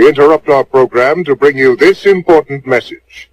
We interrupt our program to bring you this important message.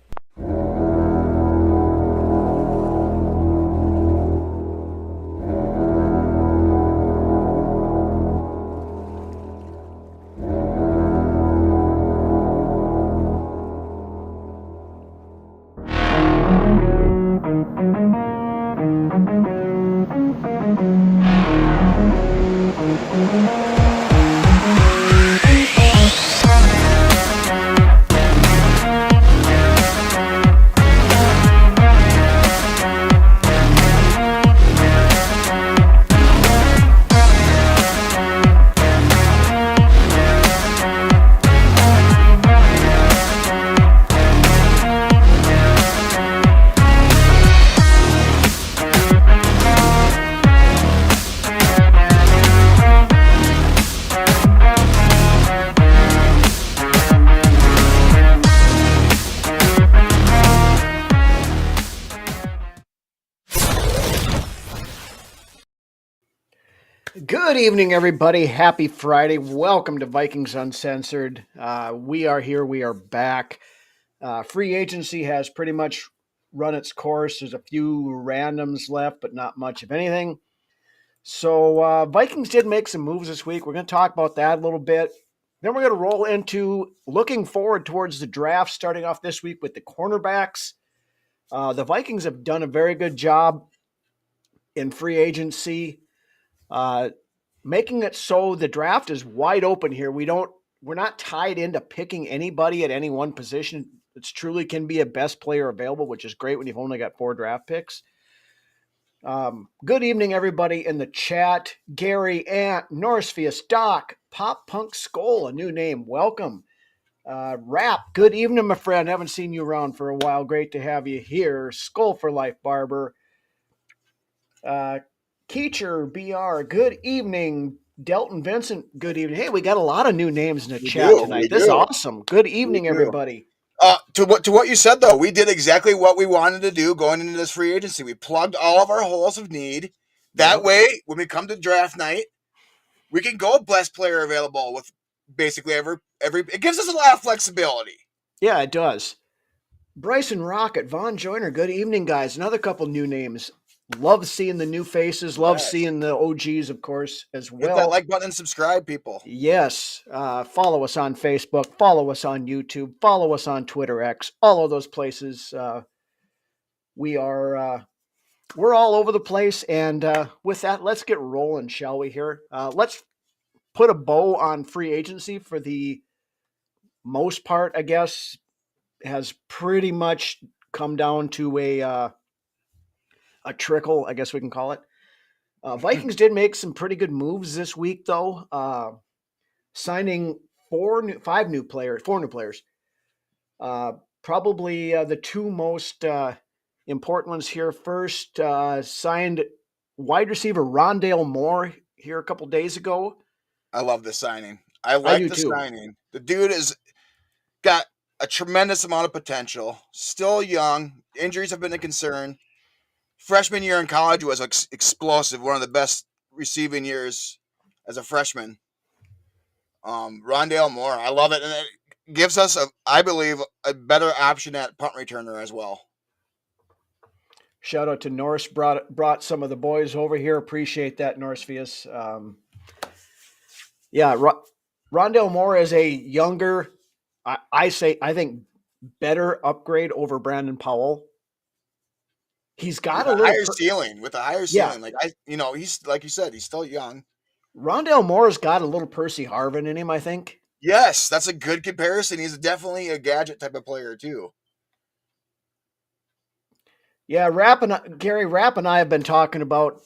Good evening, everybody. Happy Friday. Welcome to Vikings Uncensored. We are here. We are back. Free agency has pretty much run its course. There's a few randoms left, but not much of anything. So Vikings did make some moves this week. We're going to talk about that a little bit. Then we're going to roll into looking forward towards the draft, starting off this week with the cornerbacks. The Vikings have done a very good job in free agency. Making it so the draft is wide open here. We're not tied into picking anybody at any one position. It truly can be a best player available, which is great when you've only got 4 draft picks. Good evening, everybody in the chat. Gary, Ant, Norsefius, Doc, Pop Punk Skull, a new name. Welcome. Rap, good evening, my friend. Haven't seen you around for a while. Great to have you here. Skull for Life Barber. Keecher BR, good evening. Delton Vincent, good evening. Hey, we got a lot of new names in the chat tonight. This is awesome. Good evening, everybody. To what you said, though, we did exactly what we wanted to do going into this free agency. We plugged all of our holes of need. That way, when we come to draft night, we can go best player available with basically every. It gives us a lot of flexibility. Yeah, it does. Bryson Rocket, Von Joyner, good evening, guys. Another couple new names. Love seeing the new faces. Love seeing the OGs, of course, as well. Hit that like button and subscribe, people. Yes. Follow us on Facebook. Follow us on YouTube. Follow us on Twitter X. All of those places. We're all over the place. And with that, let's get rolling, shall we here? Let's put a bow on free agency for the most part, I guess. Has pretty much come down to a trickle, I guess we can call it. Vikings did make some pretty good moves this week, though, signing four new players. Probably the two most important ones here. First, signed wide receiver Rondale Moore here a couple days ago. I love the signing. I like the signing. The dude has got a tremendous amount of potential. Still young. Injuries have been a concern. Freshman year in college was explosive. One of the best receiving years as a freshman. Rondale Moore, I love it. And it gives us, I believe, a better option at punt returner as well. Shout out to Norse, brought some of the boys over here. Appreciate that, Norsefius. Rondale Moore is a younger, I think, better upgrade over Brandon Powell. He's got a higher ceiling. Like he's like you said, he's still young. Rondale Moore's got a little Percy Harvin in him, I think. Yes, that's a good comparison. He's definitely a gadget type of player too. Yeah, Gary Rapp and I have been talking about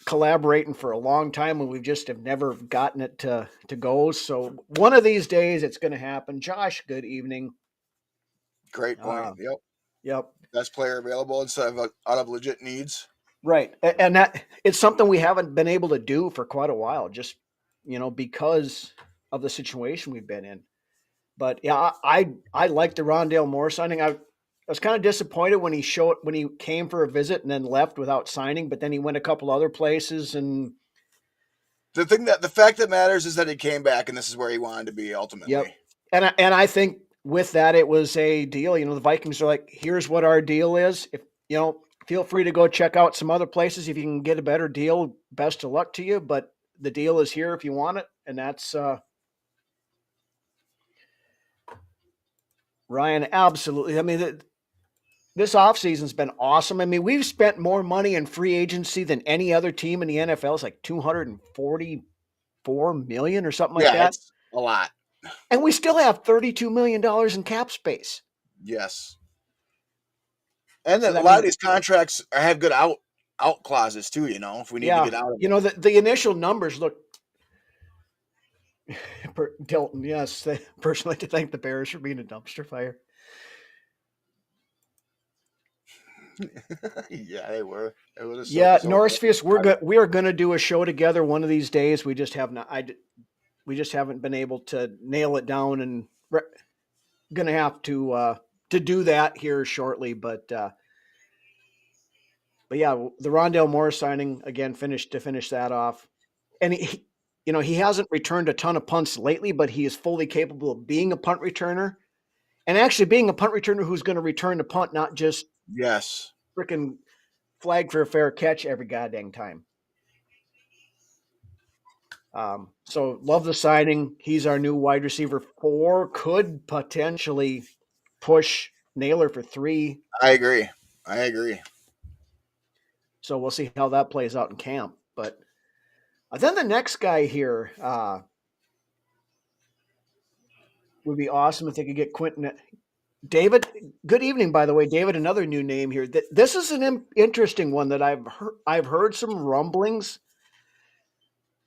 collaborating for a long time, and we just have never gotten it to go. So one of these days it's going to happen. Josh, good evening. Great point. Yep. Best player available instead of out of legit needs. Right. And that it's something we haven't been able to do for quite a while, just, because of the situation we've been in. But yeah, I like the Rondale Moore signing. I was kind of disappointed when he came for a visit and then left without signing, but then he went a couple other places. And the fact that matters is that he came back and this is where he wanted to be ultimately. Yep. And I think with that, it was a deal. The Vikings are like, here's what our deal is. If feel free to go check out some other places. If you can get a better deal, best of luck to you. But the deal is here if you want it. And that's Ryan. Absolutely. I mean, this offseason's been awesome. I mean, we've spent more money in free agency than any other team in the NFL. It's like $244 million or something like that. It's a lot. And we still have $32 million in cap space. Yes. And then a lot of these contracts have good out clauses too, if we need to get out of them. The initial numbers look Dilton, yes. Personally, to thank the Bears for being a dumpster fire. Yeah, they were. Norsefius, we are going to do a show together one of these days. We just have not. We just haven't been able to nail it down, and going to have to do that here shortly. But yeah, the Rondale Moore signing again finish that off, and he hasn't returned a ton of punts lately, but he is fully capable of being a punt returner, and actually being a punt returner who's going to return the punt, not just freaking flag for a fair catch every goddamn time. So love the signing. He's our new wide receiver 4. Could potentially push Naylor for 3. I agree. So we'll see how that plays out in camp. But then the next guy here would be awesome if they could get Quentin. David, good evening, by the way. David, another new name here. This is an interesting one that I've heard some rumblings.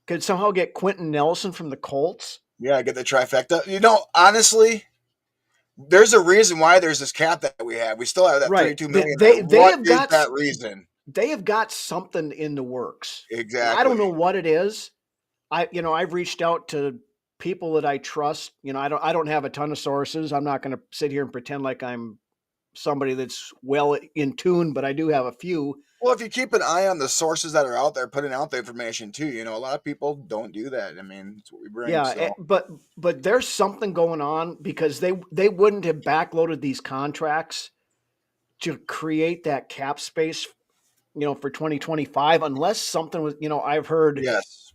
Could somehow get Quentin Nelson from the Colts. Yeah, get the trifecta. Honestly, there's a reason why there's this cap that we have. We still have that $32 million. They what have is got that reason? They have got something in the works. Exactly. I don't know what it is. I've reached out to people that I trust. I don't have a ton of sources. I'm not going to sit here and pretend like I'm somebody that's well in tune, but I do have a few. Well, if you keep an eye on the sources that are out there putting out the information too, a lot of people don't do that. I mean, it's what we bring. Yeah, so. but there's something going on because they wouldn't have backloaded these contracts to create that cap space, for 2025 unless something was, I've heard. Yes.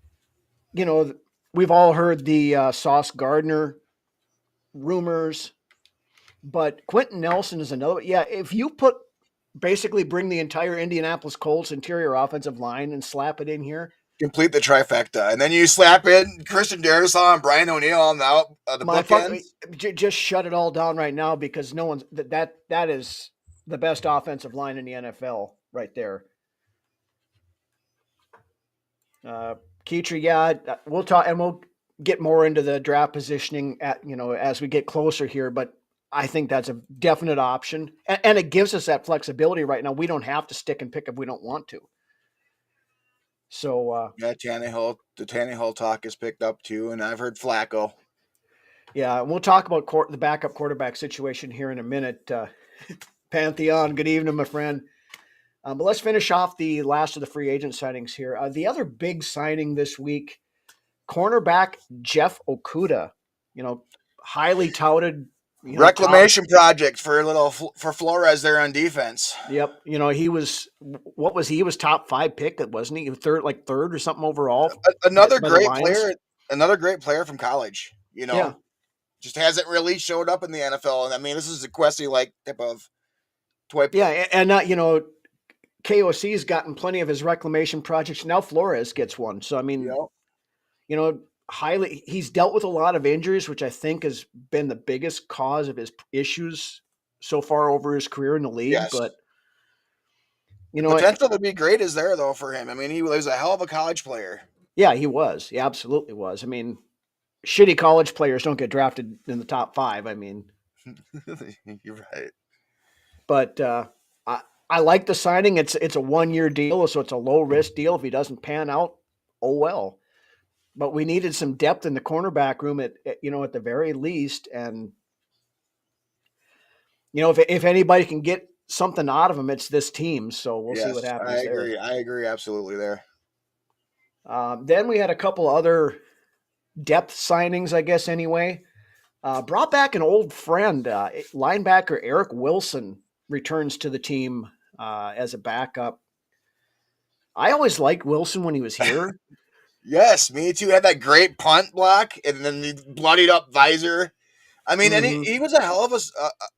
We've all heard the Sauce Gardner rumors, but Quentin Nelson is another. Yeah, if you basically bring the entire Indianapolis Colts interior offensive line and slap it in here. Complete the trifecta. And then you slap in Christian Darrisaw and Brian O'Neill on the bookends. Just shut it all down right now because no one's that is the best offensive line in the NFL right there. Keetry, we'll talk and we'll get more into the draft positioning as we get closer here, but I think that's a definite option, and it gives us that flexibility right now. We don't have to stick and pick if we don't want to. So the Tannehill talk is picked up too, and I've heard Flacco. Yeah, and we'll talk about the backup quarterback situation here in a minute. Pantheon, good evening, my friend. But let's finish off the last of the free agent signings here. The other big signing this week, cornerback Jeff Okudah. Highly touted. Reclamation project for Flores there on defense. Yep. He was top 5 pick, wasn't he? Third or something overall. Another great player from college, Yeah. Just hasn't really showed up in the NFL. And I mean, this is a Quessy type of toy. Yeah. And KOC's gotten plenty of his reclamation projects. Now Flores gets one. So, I mean, he's dealt with a lot of injuries, which I think has been the biggest cause of his issues so far over his career in the league. Yes. But potential to be great is there though for him. I mean, he was a hell of a college player. Yeah, he was. He absolutely was. I mean, shitty college players don't get drafted in the top 5. I mean, you're right. But I like the signing. It's a 1-year deal, so it's a low risk deal. If he doesn't pan out, oh well. But we needed some depth in the cornerback room at the very least. And, if anybody can get something out of him, it's this team. So we'll see what happens. I agree absolutely there. Then we had a couple other depth signings, I guess, anyway. Brought back an old friend, linebacker Eric Wilson returns to the team as a backup. I always liked Wilson when he was here. Yes, me too. Had that great punt block and then the bloodied up visor. I mean, and Mm-hmm. he was a hell of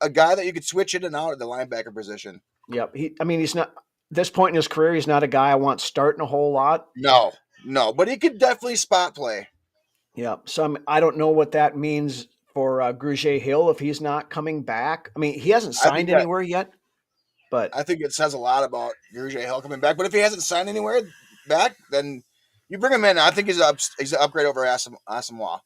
a guy that you could switch in and out at the linebacker position. Yep. He's not, this point in his career, he's not a guy I want starting a whole lot. No, but he could definitely spot play. Yeah. So I don't know what that means for Grugier Hill if he's not coming back. I mean, he hasn't signed anywhere yet, but I think it says a lot about Grugier Hill coming back. But if he hasn't signed anywhere back, then you bring him in. I think he's an upgrade over Asamoah.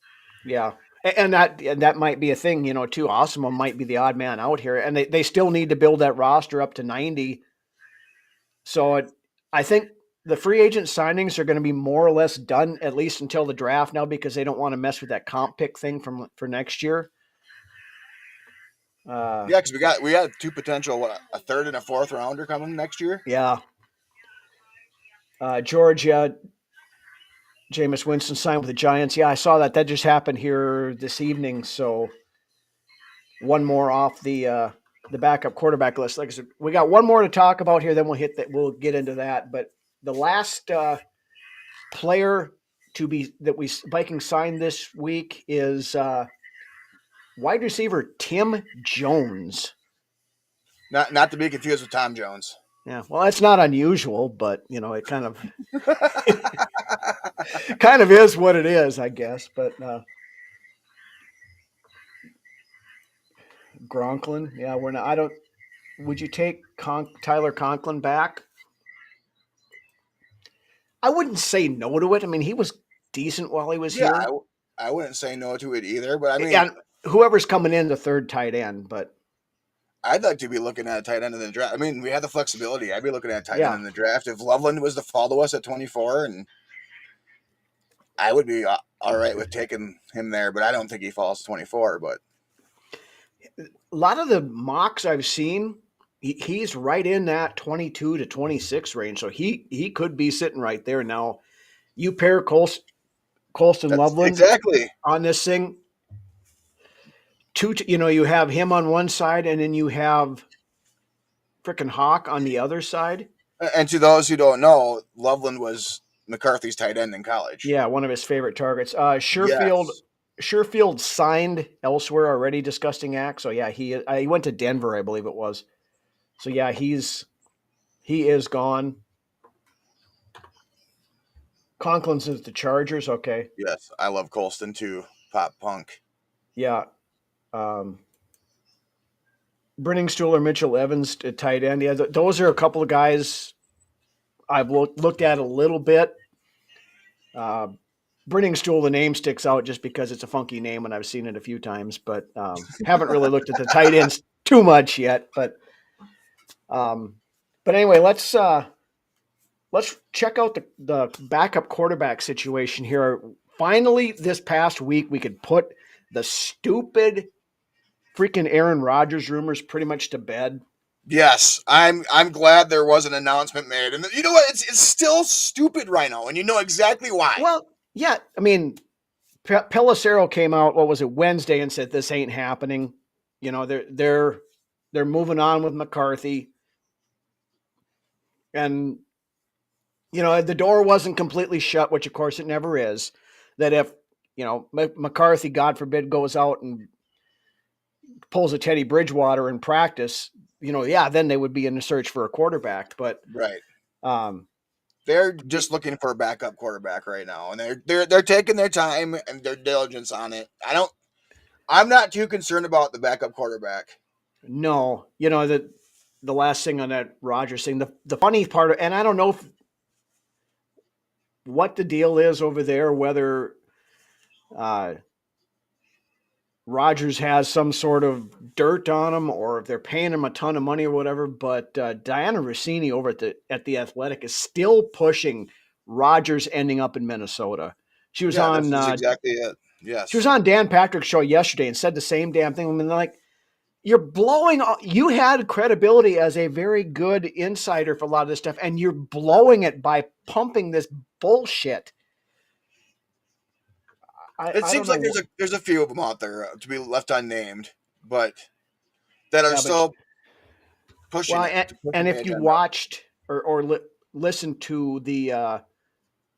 Yeah. And that might be a thing, too. Asamoah might be the odd man out here, and they still need to build that roster up to 90. So I think the free agent signings are going to be more or less done, at least until the draft now, because they don't want to mess with that comp pick thing for next year. Yeah, because we got two potential, a third and a fourth rounder coming next year. Yeah. Georgia, Jameis Winston signed with the Giants. Yeah, I saw that. That just happened here this evening. So one more off the backup quarterback list. Like I said, we got one more to talk about here. Then we'll hit that. We'll get into that. But the last player that Vikings signed this week is wide receiver Tim Jones. Not to be confused with Tom Jones. Yeah, well, that's not unusual, but it kind of kind of is what it is, I guess. But Gronklin, yeah, we're not. I don't. Would you take Tyler Conklin back? I wouldn't say no to it. I mean, he was decent while he was here. I wouldn't say no to it either. But I mean, and whoever's coming in the third tight end, but. I'd like to be looking at a tight end in the draft. I mean, we have the flexibility. I'd be looking at a tight end in the draft. If Loveland was to follow us at 24, and I would be all right with taking him there, but I don't think he falls to 24. But a lot of the mocks I've seen, he's right in that 22 to 26 range. So he could be sitting right there. Now, you pair Colston Loveland exactly on this thing. You have him on one side, and then you have frickin' Hawk on the other side. And to those who don't know, Loveland was McCarthy's tight end in college. Yeah, one of his favorite targets. Sherfield signed elsewhere already. Disgusting act. So yeah, he went to Denver, I believe it was. So yeah, he is gone. Conklin's is the Chargers. Okay. Yes, I love Colston too. Pop punk. Yeah. Brenningstuhl, Mitchell Evans at tight end. Yeah, those are a couple of guys I've looked at a little bit. Brenningstuhl, the name sticks out just because it's a funky name and I've seen it a few times, but haven't really looked at the tight ends too much yet. But anyway, let's check out the backup quarterback situation here. Finally, this past week, we could put the stupid freaking Aaron Rodgers rumors pretty much to bed. Yes, I'm glad there was an announcement made, and you know what? It's still stupid right now, and you know exactly why. Well, yeah, I mean, Pelissero came out. What was it, Wednesday, and said this ain't happening. They're moving on with McCarthy, and the door wasn't completely shut, which of course it never is. That if McCarthy, God forbid, goes out and pulls a Teddy Bridgewater in practice, then they would be in the search for a quarterback. But right, they're just looking for a backup quarterback right now, and they're taking their time and their diligence on it. I'm not too concerned about the backup quarterback. No, the last thing on that Rodgers thing, the funny part, and I don't know what the deal is over there, whether Rodgers has some sort of dirt on him or if they're paying him a ton of money or whatever, but Diana Rossini over at the Athletic is still pushing Rodgers ending up in Minnesota. She was on exactly it. Yes. She was on Dan Patrick's show yesterday and said the same damn thing. I mean, like, you're blowing – you had credibility as a very good insider for a lot of this stuff, and you're blowing it by pumping this bullshit. It seems like there's a few of them out there to be left unnamed, but that are still pushing it. And if you watched or listened to the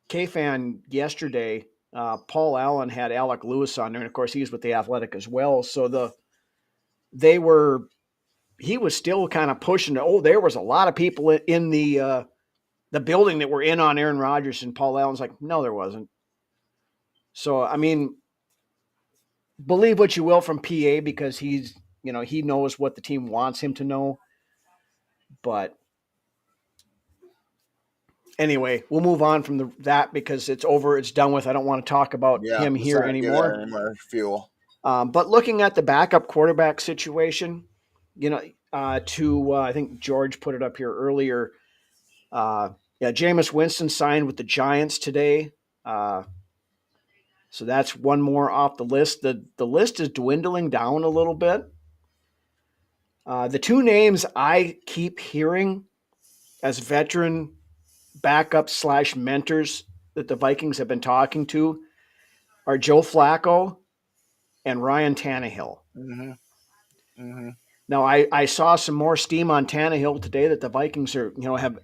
K-Fan yesterday, Paul Allen had Alec Lewis on there, and of course he's with the Athletic as well. So he was still kind of pushing. Oh, there was a lot of people in the building that were in on Aaron Rodgers, and Paul Allen's like, no, there wasn't. So I mean, believe what you will from PA because he knows what the team wants him to know, but. Anyway, we'll move on from that because it's over. It's done with. I don't want to talk about him here anymore. Fuel. But looking at the backup quarterback situation, I think George put it up here earlier. Jameis Winston signed with the Giants today. So that's one more off the list. The list is dwindling down a little bit. The two names I keep hearing as veteran backup / mentors that the Vikings have been talking to are Joe Flacco and Ryan Tannehill. Mm-hmm. Mm-hmm. Now, I saw some more steam on Tannehill today that the Vikings have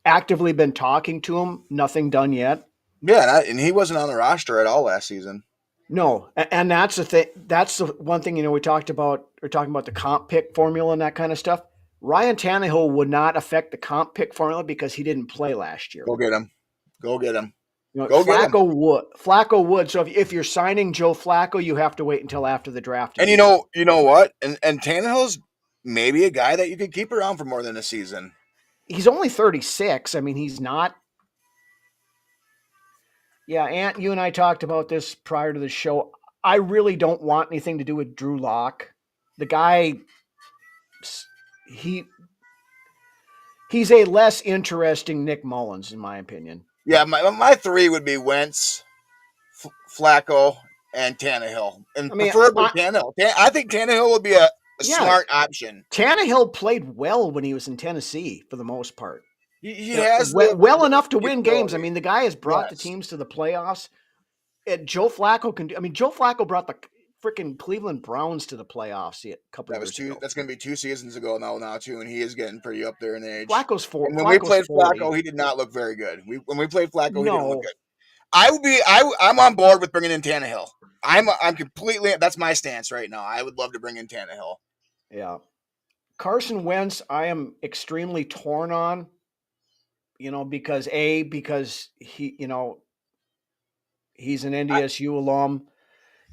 actively been talking to him. Nothing done yet. Yeah, and he wasn't on the roster at all last season. No, and that's the thing. That's the one thing we talking about the comp pick formula and that kind of stuff. Ryan Tannehill would not affect the comp pick formula because he didn't play last year. Go get him. Flacco would. So if you're signing Joe Flacco, you have to wait until after the draft. And you know what? And Tannehill's maybe a guy that you could keep around for more than a season. He's only 36. I mean, he's not. Yeah, Ant, you and I talked about this prior to the show. I really don't want anything to do with Drew Lock. The guy, he's a less interesting Nick Mullins, in my opinion. Yeah, my three would be Wentz, Flacco, and Tannehill. And preferably Tannehill. I think Tannehill would be a smart option. Tannehill played well when he was in Tennessee for the most part. He has well enough to win games. I mean, the guy has brought the teams to the playoffs. And Joe Flacco can do. I mean, Joe Flacco brought the freaking Cleveland Browns to the playoffs a couple of years ago. That's going to be 2 seasons ago now too, and he is getting pretty up there in age. Flacco's 4. When we played Flacco, he did not look very good. When we played Flacco, he didn't look good. I'm on board with bringing in Tannehill. I'm completely. That's my stance right now. I would love to bring in Tannehill. Yeah, Carson Wentz, I am extremely torn on. Because he, he's an NDSU alum,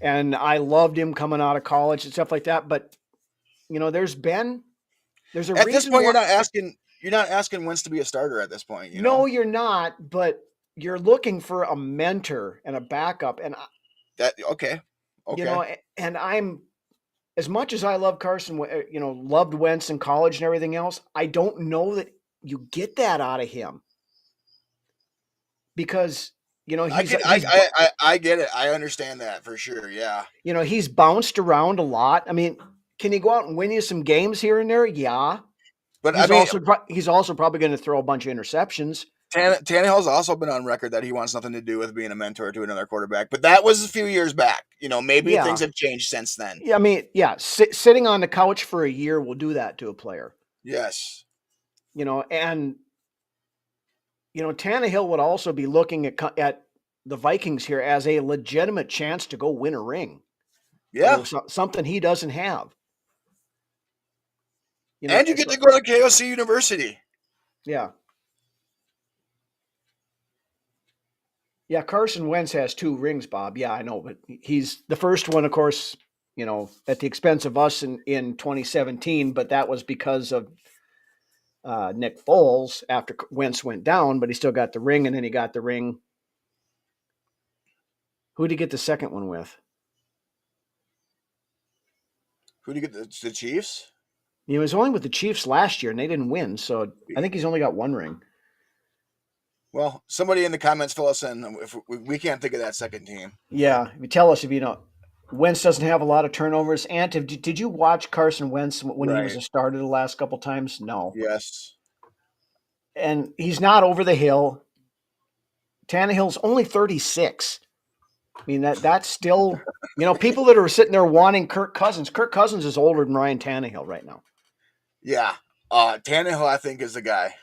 and I loved him coming out of college and stuff like that. But there's a reason. At this point, you're not asking Wentz to be a starter at this point. No, you're not. But you're looking for a mentor and a backup, and okay. And I'm, as much as I love Carson, loved Wentz in college and everything else, I don't know that you get that out of him because I get it. I understand that for sure. Yeah. He's bounced around a lot. I mean, can he go out and win you some games here and there? Yeah. But he's also probably going to throw a bunch of interceptions. Tannehill's also been on record that he wants nothing to do with being a mentor to another quarterback, but that was a few years back. Maybe things have changed since then. Yeah. I mean, sitting on the couch for a year will do that to a player. Yes. And Tannehill would also be looking at the Vikings here as a legitimate chance to go win a ring. Yeah. Something he doesn't have. And you get to go to KOC University. Yeah. Yeah, Carson Wentz has 2 rings, Bob. Yeah, I know, but he's the first one, of course, at the expense of us in 2017, but that was because of Nick Foles after Wentz went down, but he still got the ring, and then he got the ring. Who did he get the second one with? Who did he get the Chiefs? He was only with the Chiefs last year, and they didn't win, so I think he's only got 1 ring. Well, somebody in the comments fill us in if we can't think of that second team. Yeah, tell us if you know. Wentz doesn't have a lot of turnovers. Ant, did you watch Carson Wentz when he was a starter the last couple times? No. Yes. And he's not over the hill. Tannehill's only 36. I mean, that's still, people that are sitting there wanting Kirk Cousins. Kirk Cousins is older than Ryan Tannehill right now. Yeah. Tannehill, I think, is the guy.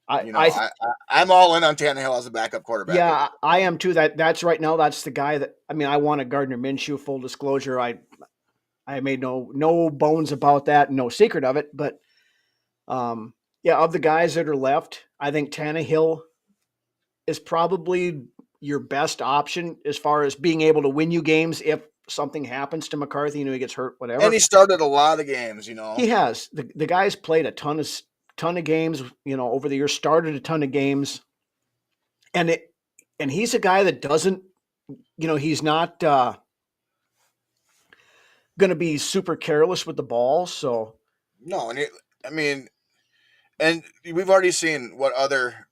I'm all in on Tannehill as a backup quarterback. Yeah, I am too. That's right now. That's the guy that, I wanted Gardner Minshew, full disclosure. I made no bones about that, no secret of it. But of the guys that are left, I think Tannehill is probably your best option as far as being able to win you games if something happens to McCarthy, he gets hurt, whatever. And he started a lot of games, He has. The guy's played a ton of games, over the years, started a ton of games. And he's a guy that doesn't, he's not going to be super careless with the ball. So no, and we've already seen what other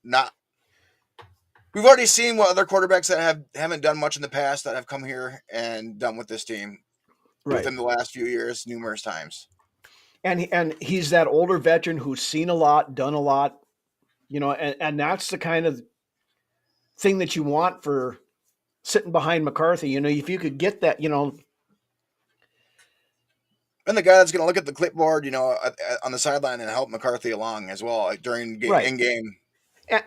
quarterbacks that haven't done much in the past that have come here and done with this team within the last few years numerous times. And he's that older veteran who's seen a lot, done a lot, and that's the kind of thing that you want for sitting behind McCarthy. If you could get that, and the guy that's going to look at the clipboard, on the sideline and help McCarthy along as well, like during in game.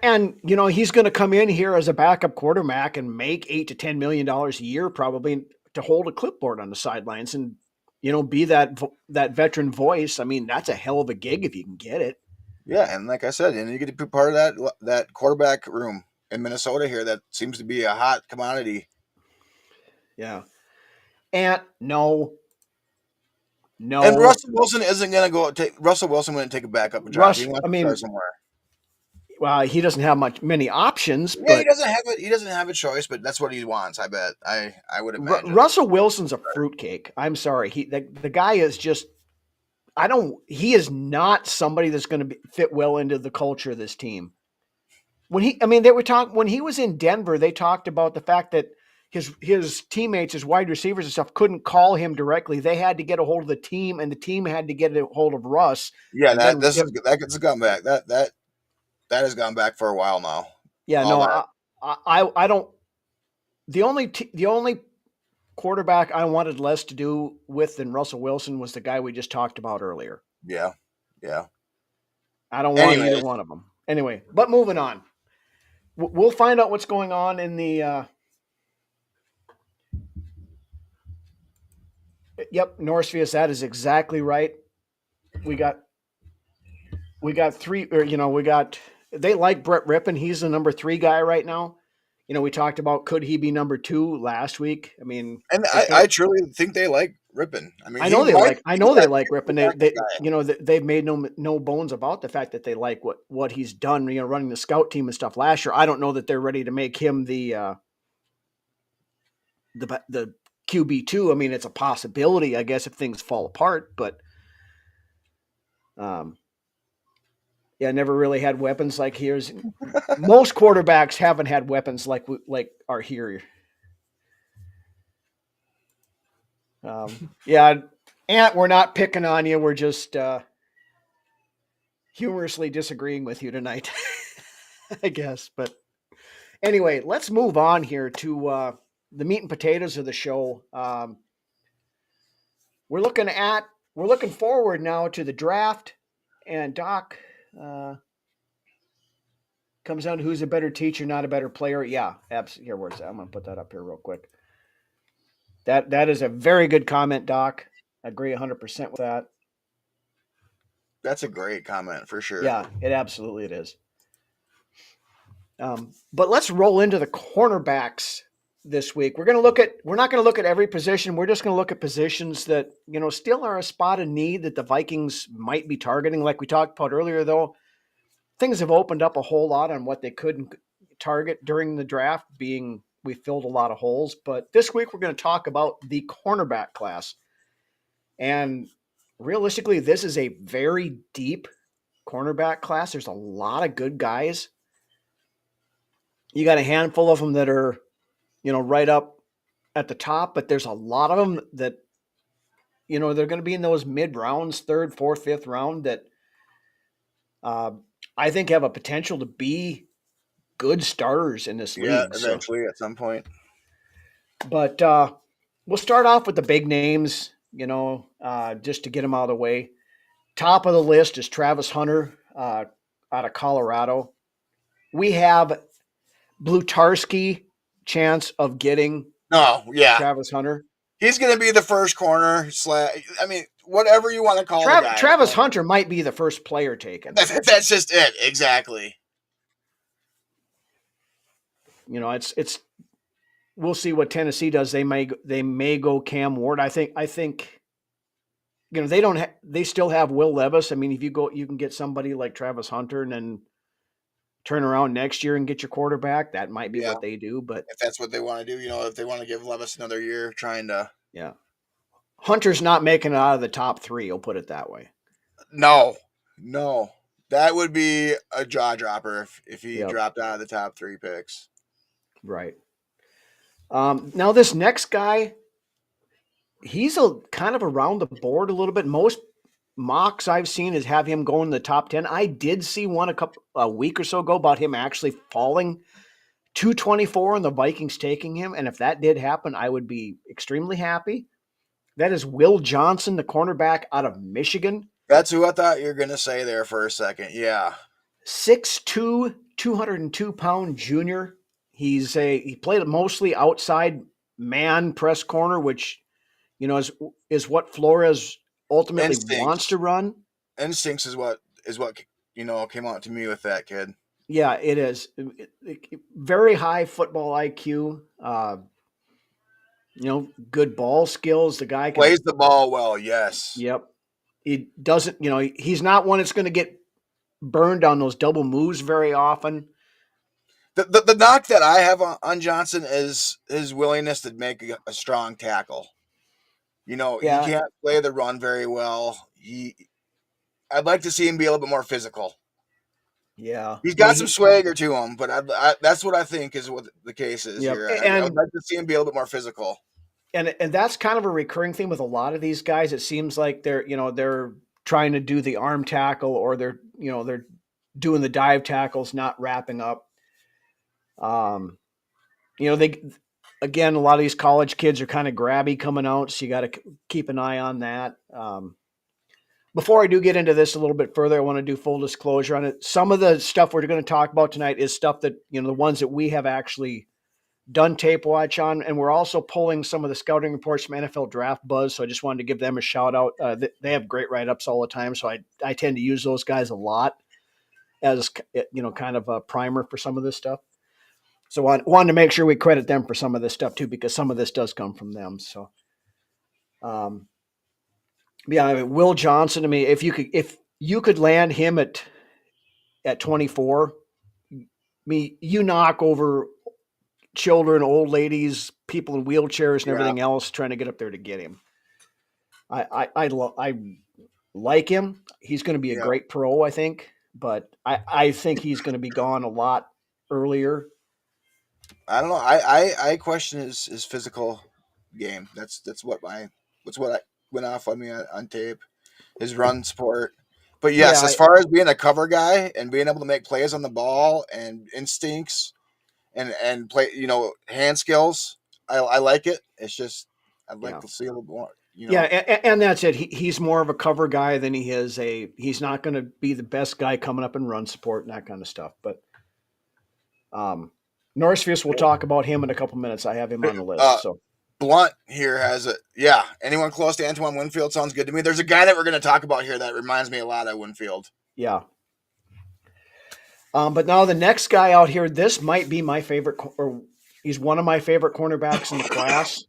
And he's going to come in here as a backup quarterback and make $8 to $10 million a year, probably, to hold a clipboard on the sidelines and be that veteran voice. I mean, that's a hell of a gig if you can get it. Yeah, and like I said, you get to be part of that quarterback room in Minnesota here that seems to be a hot commodity. Yeah, and no. And Russell Wilson isn't going to go take. Russell Wilson wouldn't take a backup job. He wants to start somewhere. Well, he doesn't have many options. Yeah, but he doesn't have it. He doesn't have a choice, but that's what he wants. I bet. I would imagine. Russell Wilson's a fruitcake. I'm sorry. The guy is just. He is not somebody that's going to fit well into the culture of this team. When he was in Denver, they talked about the fact that his teammates, his wide receivers and stuff, couldn't call him directly. They had to get a hold of the team, and the team had to get a hold of Russ. Yeah, that's gone back. That has gone back for a while now. Yeah, I don't. The only quarterback I wanted less to do with than Russell Wilson was the guy we just talked about earlier. Yeah. I don't want either one of them. Anyway, but moving on. We'll find out what's going on in the. Yep, Norsefius, that is exactly right. We got three, they like Brett Rippon. He's the number 3 guy right now. We talked about, could he be number 2 last week? And I truly think they like Rippon. I know they like Rippon. They've made no bones about the fact that they like what he's done, running the scout team and stuff last year. I don't know that they're ready to make him the QB2. I mean, it's a possibility, I guess, if things fall apart, but never really had weapons like here's. Most quarterbacks haven't had weapons like are here. Ant, we're not picking on you. We're just humorously disagreeing with you tonight, I guess. But anyway, let's move on here to the meat and potatoes of the show. We're looking forward now to the draft, and Doc comes down to who's a better teacher, not a better player. Yeah, absolutely. Here, where's that? I'm going to put that up here real quick. That is a very good comment, Doc. I agree 100% with that. That's a great comment for sure. Yeah, it is. But let's roll into the cornerbacks this week. We're not going to look at every position. We're just going to look at positions that, still are a spot of need that the Vikings might be targeting. Like we talked about earlier, though, things have opened up a whole lot on what they could target during the draft, being we filled a lot of holes. But this week we're going to talk about the cornerback class. And realistically, this is a very deep cornerback class. There's a lot of good guys. You got a handful of them that are, right up at the top, but there's a lot of them that, they're going to be in those mid rounds, 3rd, 4th, 5th round that I think have a potential to be good starters in this league. Yeah, eventually at some point. But we'll start off with the big names, just to get them out of the way. Top of the list is Travis Hunter out of Colorado. We have Blutarski chance of getting Travis Hunter. He's going to be the first corner. I mean, whatever you want to call the guy. Travis Hunter might be the first player taken. That's just it. Exactly. It's. We'll see what Tennessee does. They may go Cam Ward. I think. They still have Will Levis. I mean, if you can get somebody like Travis Hunter and then turn around next year and get your quarterback. That might be what they do. But if that's what they want to do, if they want to give Levis another year, trying to. Yeah. Hunter's not making it out of the top 3. I'll put it that way. No. That would be a jaw dropper if he dropped out of the top 3 picks. Right. Now this next guy, he's kind of around the board a little bit. Most mocks I've seen is have him go in the top 10. I did see one a week or so ago about him actually falling to 24 and the Vikings taking him. And if that did happen, I would be extremely happy. That is Will Johnson, the cornerback out of Michigan. That's who I thought you were going to say there for a second. Yeah. 6'2", 202-pound junior. He played mostly outside man press corner, which, is what Flores ultimately wants to run. Instincts is what came out to me with that kid. Yeah, it is. Very high football IQ. Good ball skills. The guy plays the ball well. Yes. Yep. He doesn't. He's not one that's going to get burned on those double moves very often. The knock that I have on Johnson is his willingness to make a strong tackle. He can't play the run very well. I'd like to see him be a little bit more physical. Yeah, he's got some swagger to him, but that's what I think is what the case is here. I would like to see him be a little bit more physical. And that's kind of a recurring theme with a lot of these guys. It seems like they're trying to do the arm tackle, or they're doing the dive tackles, not wrapping up. A lot of these college kids are kind of grabby coming out, so you got to keep an eye on that. Before I do get into this a little bit further, I want to do full disclosure on it. Some of the stuff we're going to talk about tonight is stuff that, the ones that we have actually done tape watch on, and we're also pulling some of the scouting reports from NFL Draft Buzz, so I just wanted to give them a shout out. They have great write-ups all the time, so I tend to use those guys a lot as, kind of a primer for some of this stuff. So I wanted to make sure we credit them for some of this stuff too, because some of this does come from them. So, Will Johnson. I mean, if you could land him at 24, you knock over children, old ladies, people in wheelchairs, and everything else trying to get up there to get him. I like him. He's going to be a great pro, I think, but I think he's going to be gone a lot earlier. I don't know. I question his physical game. That's what went off on me on tape. His run support. But yes, as far as being a cover guy and being able to make plays on the ball and instincts and play, hand skills, I like it. It's just I'd like to see a little more. Yeah, and that's it. He's more of a cover guy than he is he's not going to be the best guy coming up and run support and that kind of stuff. But Norsefius, we'll talk about him in a couple minutes. I have him on the list. So Blunt here has it. Yeah, anyone close to Antoine Winfield sounds good to me. There's a guy that we're going to talk about here that reminds me a lot of Winfield. Yeah. But now the next guy out here, this might be my favorite, or he's one of my favorite cornerbacks in the class,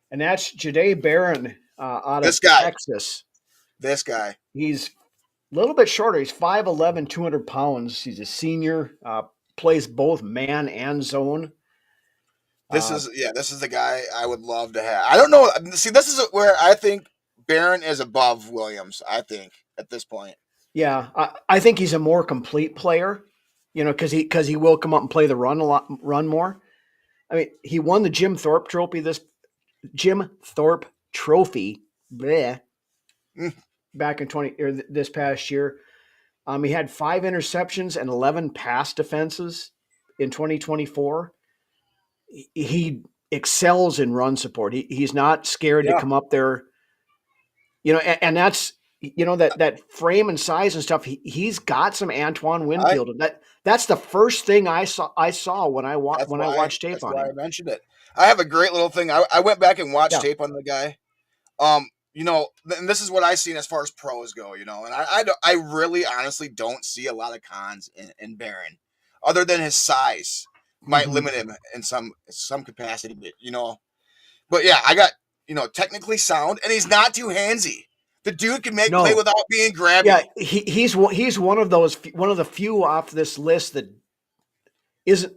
and that's Jahdae Barron out of Texas. This guy. He's a little bit shorter. He's 5'11", 200 pounds. He's a senior. Plays both man and zone. This is the guy I would love to have. I don't know. See, this is where I think Barron is above Williams, I think, at this point. Yeah, I think he's a more complete player, because he will come up and play the run more. I mean, he won the Jim Thorpe Trophy back in this past year. He had 5 interceptions and 11 pass defenses in 2024. He excels in run support. He's not scared to come up there, and that's, that frame and size and stuff. He's got some Antoine Winfield, and that's the first thing I saw when I watched tape on him. That's why I mentioned it. I have a great little thing. I went back and watched tape on the guy. And this is what I've seen as far as pros go, and I really honestly don't see a lot of cons in Barron, other than his size might limit him in some capacity, but yeah, I got, technically sound, and he's not too handsy. The dude can make play without being grabby. Yeah, he's one of the few off this list that isn't,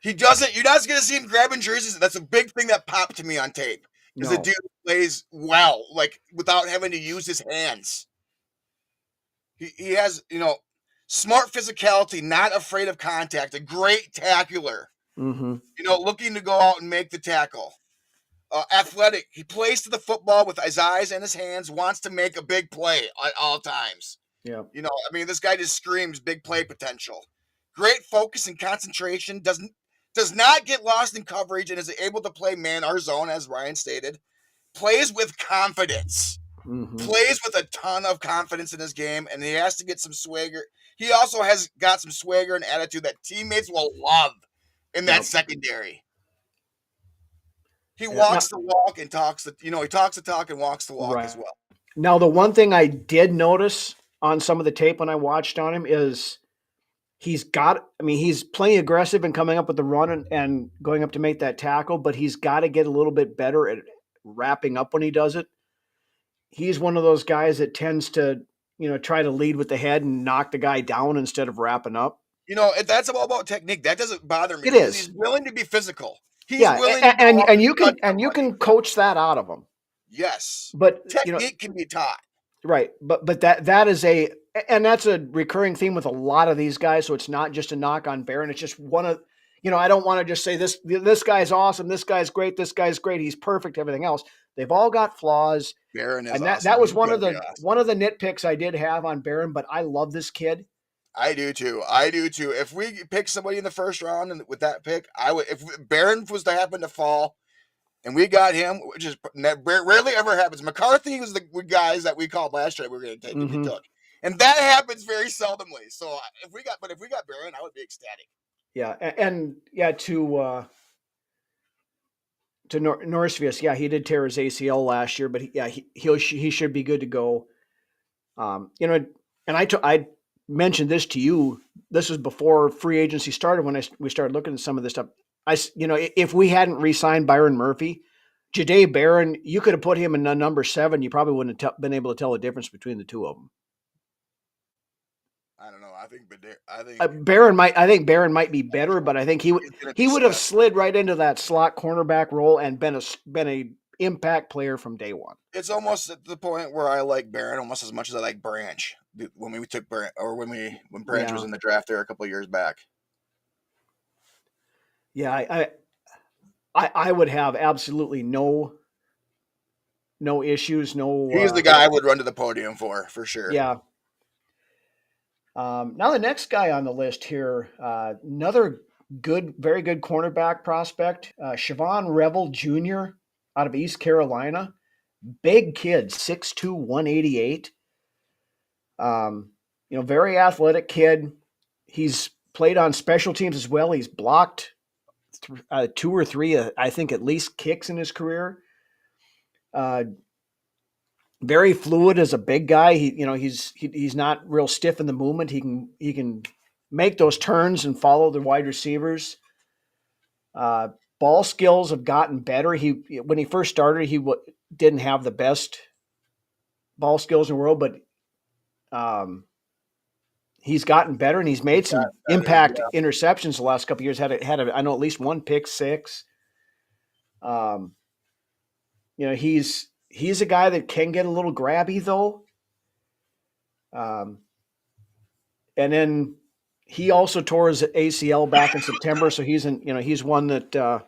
he doesn't. You're not going to see him grabbing jerseys. That's a big thing that popped to me on tape. Because the dude plays well, like without having to use his hands. He has, smart physicality, not afraid of contact, a great tackler. Looking to go out and make the tackle. Athletic. He plays to the football with his eyes and his hands, wants to make a big play at all times. Yeah. This guy just screams big play potential. Great focus and concentration, does not get lost in coverage, and is able to play man or zone, as Ryan stated. Plays with confidence. Plays with a ton of confidence in his game, and he has to get some swagger. He also has got some swagger and attitude that teammates will love in that secondary. He walks the walk and talks he talks the talk and walks the walk as well. Now, the one thing I did notice on some of the tape when I watched on him is he's playing aggressive and coming up with the run and going up to make that tackle, but he's got to get a little bit better at wrapping up when he does it. He's one of those guys that tends to, try to lead with the head and knock the guy down instead of wrapping up. That's all about technique. That doesn't bother me. It is. He's willing to be physical. He's willing and you can coach that out of him. Yes. But technique can be taught. Right. But that is that's a recurring theme with a lot of these guys. So it's not just a knock on Barron. It's just one of, I don't want to just say this guy's awesome. This guy's great. This guy's great. He's perfect. Everything else. They've all got flaws. Barron is and awesome. That was one of the nitpicks I did have on Barron, but I love this kid. I do too. If we pick somebody in the first round and with that pick, I would. If Barron was to happen to fall, and we got him, which is rarely ever happens. McCarthy was the guys that we called last year. We were going to take if he took, and that happens very seldomly. So if we got Barron, I would be ecstatic. Yeah, to Norsevius, he did tear his ACL last year, but he should be good to go. And I mentioned this to you. This was before free agency started when we started looking at some of this stuff. If we hadn't re-signed Byron Murphy, Jahdae Barron, you could have put him in number 7. You probably wouldn't have been able to tell the difference between the two of them. I don't know. I think Barron might be better, but I think he would have slid right into that slot cornerback role and been a impact player from day one. It's almost at the point where I like Barron almost as much as I like Branch when we took Branch, or when Branch was in the draft there a couple of years back. Yeah, I would have absolutely no issues. He's the guy I would run to the podium for sure. Yeah. Now the next guy on the list here, another very good cornerback prospect, Siobhan Revel Jr. out of East Carolina. Big kid, 6'2", 188. Very athletic kid. He's played on special teams as well. He's blocked 2 or 3, I think at least, kicks in his career. Very fluid as a big guy. He's not real stiff in the movement. He can make those turns and follow the wide receivers. Ball skills have gotten better. When he first started, he didn't have the best ball skills in the world, but he's gotten better, and he's made some impact interceptions the last couple of years. I know at least one pick six. He's a guy that can get a little grabby though. And then he also tore his ACL back in September, so he's one that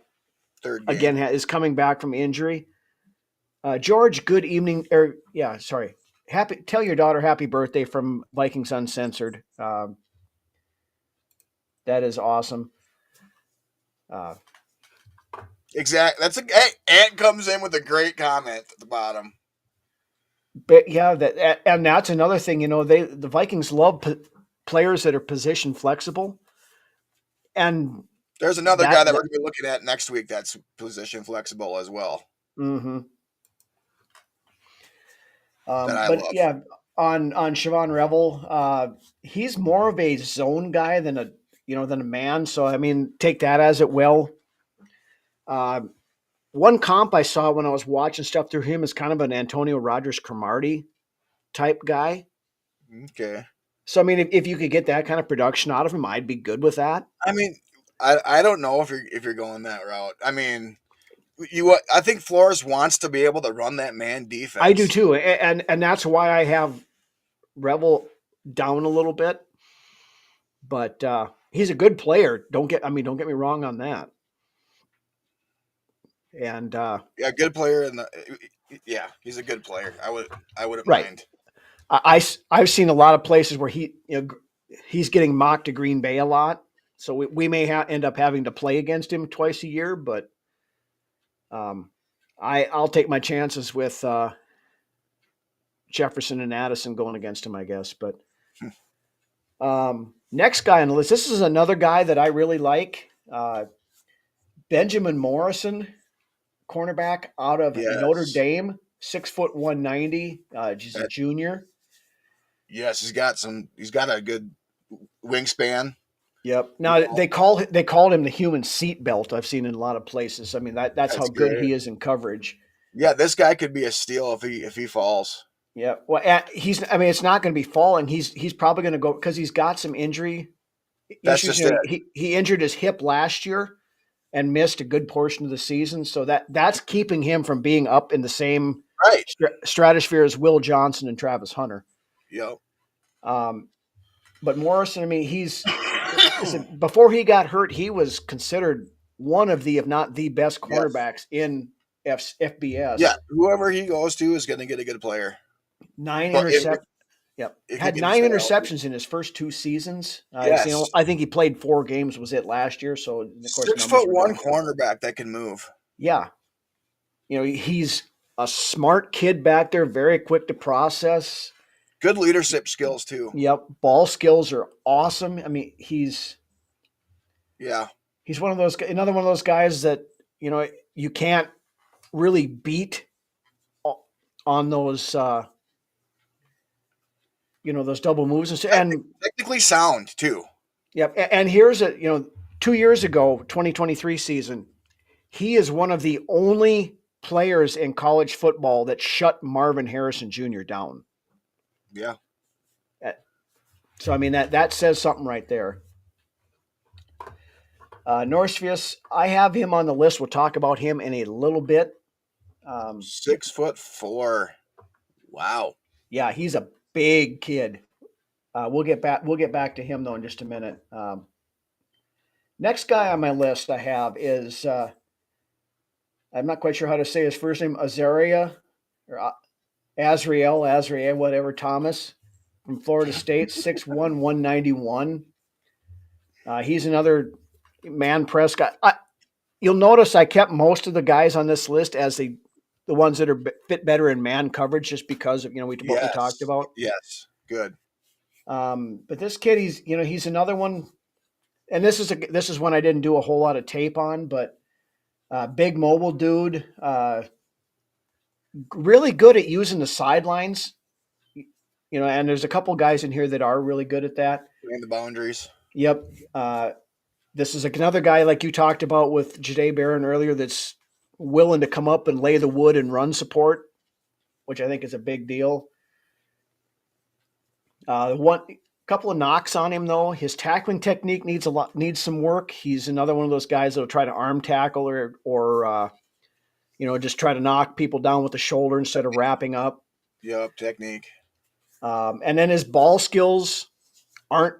again is coming back from injury. George, good evening. Tell your daughter happy birthday from Vikings Uncensored. That is awesome. Exactly. Hey, Ant comes in with a great comment at the bottom. But yeah, and that's another thing. The Vikings love players that are position flexible, and there's another guy that we're going to be looking at next week that's position flexible as well. Mm-hmm. That I but love. Yeah, on Siobhan Revel, he's more of a zone guy than a man. So I mean, take that as it will. One comp I saw when I was watching stuff through him is kind of an Antonio Rogers Cromartie type guy. Okay. So I mean, if you could get that kind of production out of him, I'd be good with that. I mean, I don't know if you're going that route. I mean, I think Flores wants to be able to run that man defense. I do too, and that's why I have Revel down a little bit. But he's a good player. Don't get me wrong on that. And yeah, good player. Yeah, he's a good player. I wouldn't right. mind. I've seen a lot of places where he's getting mocked to Green Bay a lot, so we may end up having to play against him twice a year. But I'll take my chances with Jefferson and Addison going against him, I guess. But next guy on the list, this is another guy that I really like, Benjamin Morrison, cornerback out of Notre Dame, 6'1", 190. He's a junior. Yes, he's got a good wingspan. Yep. Now they called him the human seat belt. I've seen in a lot of places. I mean that's how good he is in coverage. Yeah, this guy could be a steal if he falls. Yeah. Well, it's not going to be falling. He's probably going to go because he's got some injury That's issues. Just it. He injured his hip last year and missed a good portion of the season. So that's keeping him from being up in the same stratosphere as Will Johnson and Travis Hunter. Yep. But Morrison, I mean, before he got hurt, he was considered one of the, if not the best cornerbacks in FBS. Yeah, whoever he goes to is going to get a good player. 9 interceptions. Yep. Had 9 interceptions in his first 2 seasons. Yes. I think he played 4 games, was it last year? So of course, 6'1" cornerback that can move. Yeah. He's a smart kid back there, very quick to process. Good leadership skills too. Yep. Ball skills are awesome. I mean, he's one of those, another one of those guys that, you can't really beat on those, those double moves and technically sound too. Yep. And here's 2 years ago, 2023 season, he is one of the only players in college football that shut Marvin Harrison Jr. down. Yeah. So, I mean, that says something right there. Norsefius, I have him on the list. We'll talk about him in a little bit. 6'4". Wow. Yeah, he's a big kid. We'll get back to him though in just a minute. Next guy on my list I have is I'm not quite sure how to say his first name, Azariah or Azriel, whatever, Thomas from Florida State, 6'1", 191. He's another man press guy. You'll notice I kept most of the guys on this list as the ones that are fit better in man coverage, just because of what we talked about. Yes, good. But this kid, he's another one, and this is one I didn't do a whole lot of tape on, but big mobile dude, really good at using the sidelines. And there's a couple guys in here that are really good at that. And the boundaries. Yep. This is another guy like you talked about with Jahdae Barron earlier that's willing to come up and lay the wood and run support, which I think is a big deal. One couple of knocks on him though. His tackling technique needs some work. He's another one of those guys that'll try to arm tackle or just try to knock people down with the shoulder instead of wrapping up. Yep, technique. And then his ball skills aren't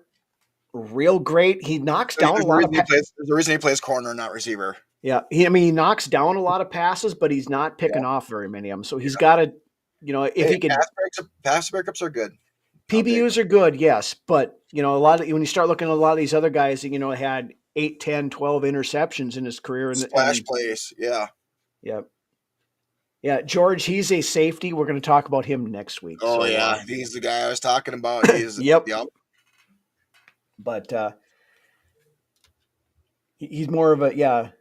real great. He knocks down a lot of passes. There's a reason he plays corner, not receiver. Yeah, he knocks down a lot of passes, but he's not picking off very many of them. So he's got to, if he can. Pass breakups are good. PBUs are good, yes, but when you start looking at a lot of these other guys, had 8, 10, 12 interceptions in his career. Splash plays. Yeah. Yep. Yeah. George, he's a safety. We're going to talk about him next week. Oh, so, yeah. He's the guy I was talking about. He's yep. But he's more of a,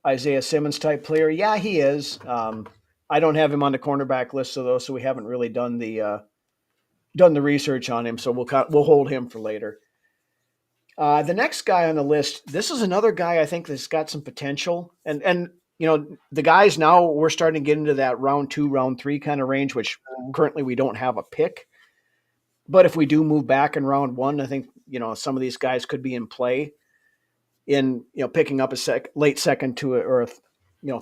Isaiah Simmons type player. Yeah, he is. I don't have him on the cornerback list, though, so we haven't really done the research on him. So we'll hold him for later. The next guy on the list, this is another guy I think that's got some potential. And the guys now, we're starting to get into that round 2, round 3 kind of range, which currently we don't have a pick. But if we do move back in round 1, I think, some of these guys could be in play in, picking up a late second to or a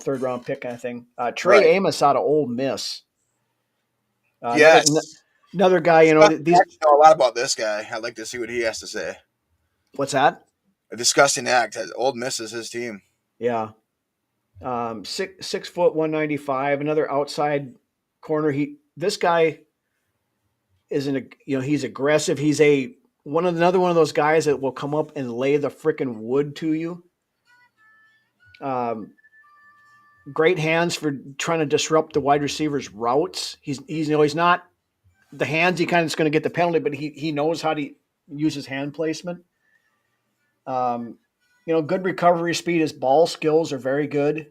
third round pick kind of thing. Trey Amos out of Ole Miss. Yes. Another guy, I know a lot about this guy. I'd like to see what he has to say. What's that? A disgusting act. Ole Miss is his team. Yeah. 6 foot 195. Another outside corner. This guy isn't he's aggressive. He's another one of those guys that will come up and lay the frickin' wood to you. Great hands for trying to disrupt the wide receiver's routes. He's not the hands. He kind of is going to get the penalty, but he knows how to use his hand placement. Good recovery speed. His ball skills are very good.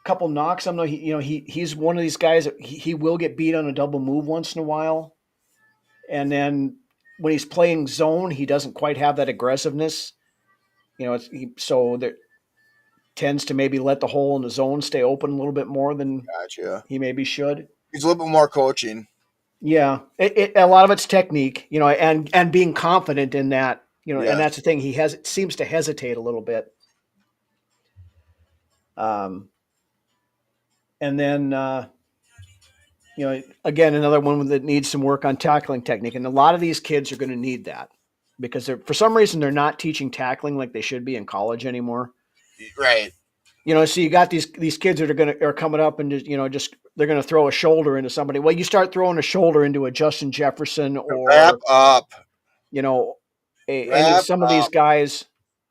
Couple knocks. I know he's one of these guys that he will get beat on a double move once in a while, and then when he's playing zone, he doesn't quite have that aggressiveness. So there tends to maybe let the hole in the zone stay open a little bit more than he maybe should. He's a little bit more coaching. Yeah, a lot of it's technique, and being confident in that, and that's the thing. He seems to hesitate a little bit. And then, again, another one that needs some work on tackling technique. And a lot of these kids are going to need that because for some reason, they're not teaching tackling like they should be in college anymore. Right. So you got these kids that are coming up and just they're going to throw a shoulder into somebody. Well, you start throwing a shoulder into a Justin Jefferson or wrap up, and some of these guys,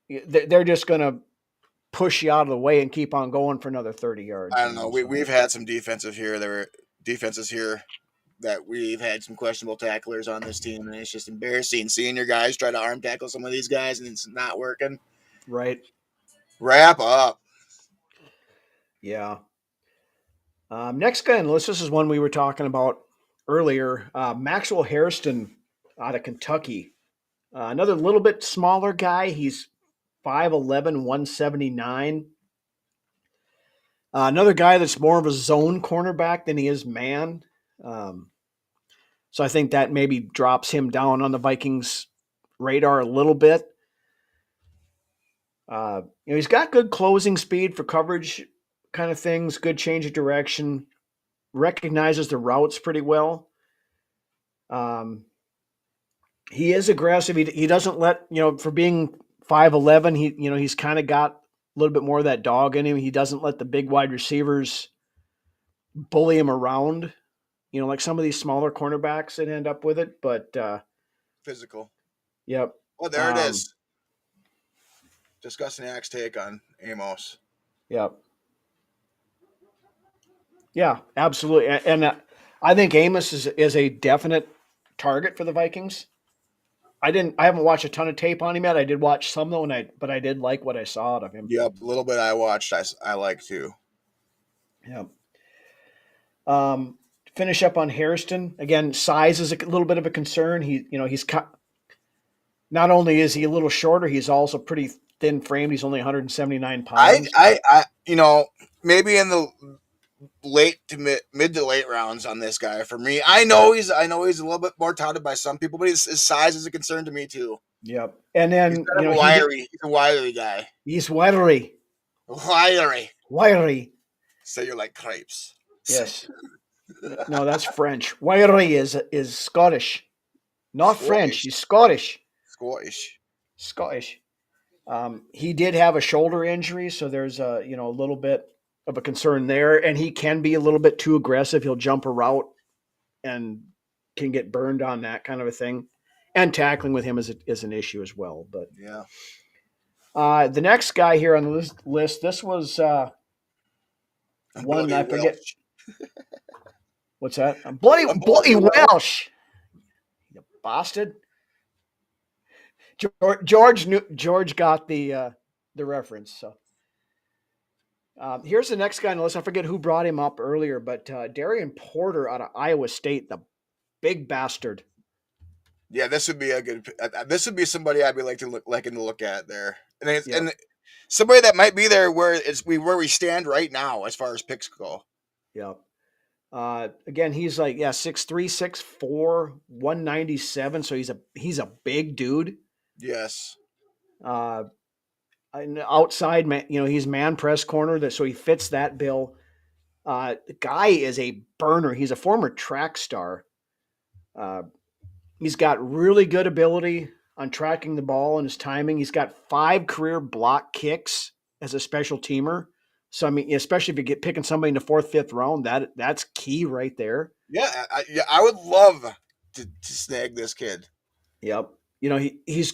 they're just going to push you out of the way and keep on going for another 30 yards. I don't know. We've had some defenses here that we've had some questionable tacklers on this team, and it's just embarrassing seeing your guys try to arm tackle some of these guys and it's not working. Right. Wrap up. Yeah. Next guy on the list, this is one we were talking about earlier. Maxwell Hairston out of Kentucky. Another little bit smaller guy. He's 5'11", 179. Another guy that's more of a zone cornerback than he is man. So I think that maybe drops him down on the Vikings' radar a little bit. He's got good closing speed for coverage kind of things, good change of direction, recognizes the routes pretty well. He is aggressive. He doesn't let, for being 5'11", he's kind of got a little bit more of that dog in him. He doesn't let the big wide receivers bully him around, like some of these smaller cornerbacks that end up with it, but physical. Yep. Well, there it is. Discussing Axe take on Amos. Yep. Yeah, absolutely. And I think Amos is a definite target for the Vikings. I haven't watched a ton of tape on him yet. I did watch some though, but I did like what I saw out of him. Yep, a little bit I watched. I like too. Yeah. Finish up on Hairston. Again, size is a little bit of a concern. He's not only is he a little shorter, he's also pretty thin framed. He's only 179 pounds. I maybe in the late to mid to late rounds on this guy for me. I know he's a little bit more touted by some people, but his size is a concern to me too. Yep. And then he's a wiry guy. He's wiry. Wiry. So you're like crepes. Yes. No, that's French. Wiry is Scottish. Not French. He's Scottish. Scottish. He did have a shoulder injury, so there's a little bit of a concern there, and he can be a little bit too aggressive. He'll jump a route and can get burned on that kind of a thing. and tackling with him is an issue as well. But yeah, the next guy here on the list, this was one Bloody I forget. Welsh. What's that? Bloody Welsh. You bastard. George got the reference. So here's the next guy on the list. I forget who brought him up earlier, but Darian Porter out of Iowa State, the big bastard. Yeah, this would be a good. This would be somebody I'd be liking to look at there, and somebody that might be there where we stand right now as far as picks go. Yeah. Again, he's like 6'3", 6'4", 197. So he's a big dude. Yes. Outside man, he's man press corner, so he fits that bill. The guy is a burner. He's a former track star. He's got really good ability on tracking the ball and his timing. He's got 5 career block kicks as a special teamer. So, I mean, especially if you get picking somebody in the 4th, 5th round, that's key right there. Yeah, I would love to snag this kid. Yep. He's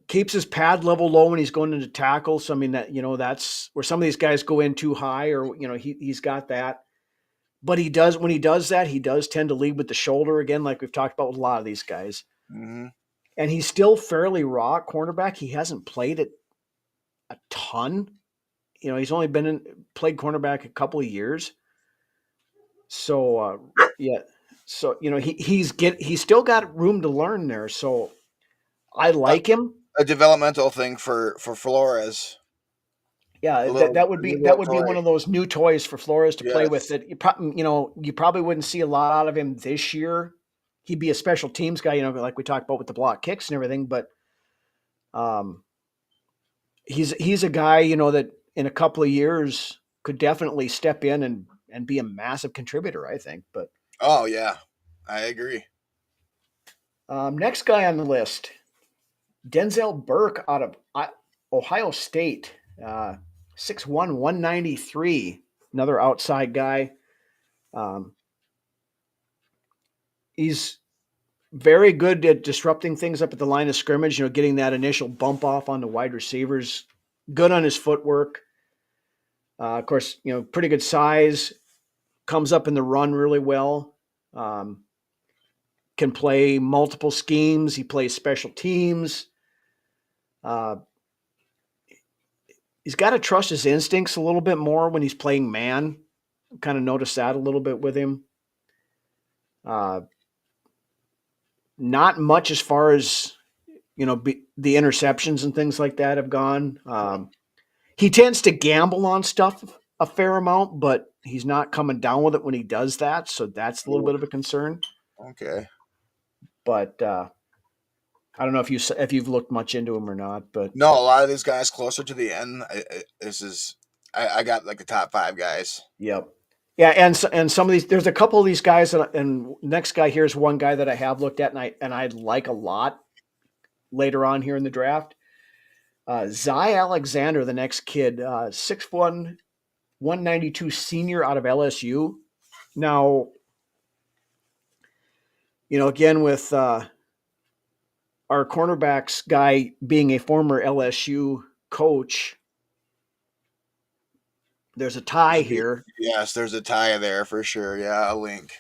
keeps his pad level low when he's going into tackles. So, I mean, that's where some of these guys go in too high, or, he's got that. But when he does that, he does tend to lead with the shoulder again, like we've talked about with a lot of these guys. Mm-hmm. And he's still fairly raw cornerback. He hasn't played it a ton. He's only played cornerback a couple of years. So So he's still got room to learn there. So I like him. A developmental thing for Flores. Yeah, that would be one of those new toys for Flores to play with. That you probably wouldn't see a lot out of him this year. He'd be a special teams guy, like we talked about with the block kicks and everything. But he's a guy, that in a couple of years could definitely step in and be a massive contributor, I think. But oh yeah, I agree. Next guy on the list, Denzel Burke out of Ohio State. 6'1", 193, another outside guy. He's very good at disrupting things up at the line of scrimmage, getting that initial bump off on the wide receivers. Good on his footwork. Of course, pretty good size. Comes up in the run really well. Can play multiple schemes. He plays special teams. He's got to trust his instincts a little bit more when he's playing man. Kind of noticed that a little bit with him. Not much as far as, the interceptions and things like that have gone. He tends to gamble on stuff a fair amount, but he's not coming down with it when he does that. So that's a little bit of a concern. Okay. But I don't know if you've looked much into him or not, but no, a lot of these guys closer to the end. I got like the top 5 guys. Yep. Yeah, and some of these, there's a couple of these guys, and next guy here is one guy that I have looked at and I like a lot later on here in the draft. Zy Alexander, the next kid, 6'1", 192 senior out of LSU. Now, again with our cornerbacks guy being a former LSU coach, there's a tie here. Yes, there's a tie there for sure. Yeah, a link.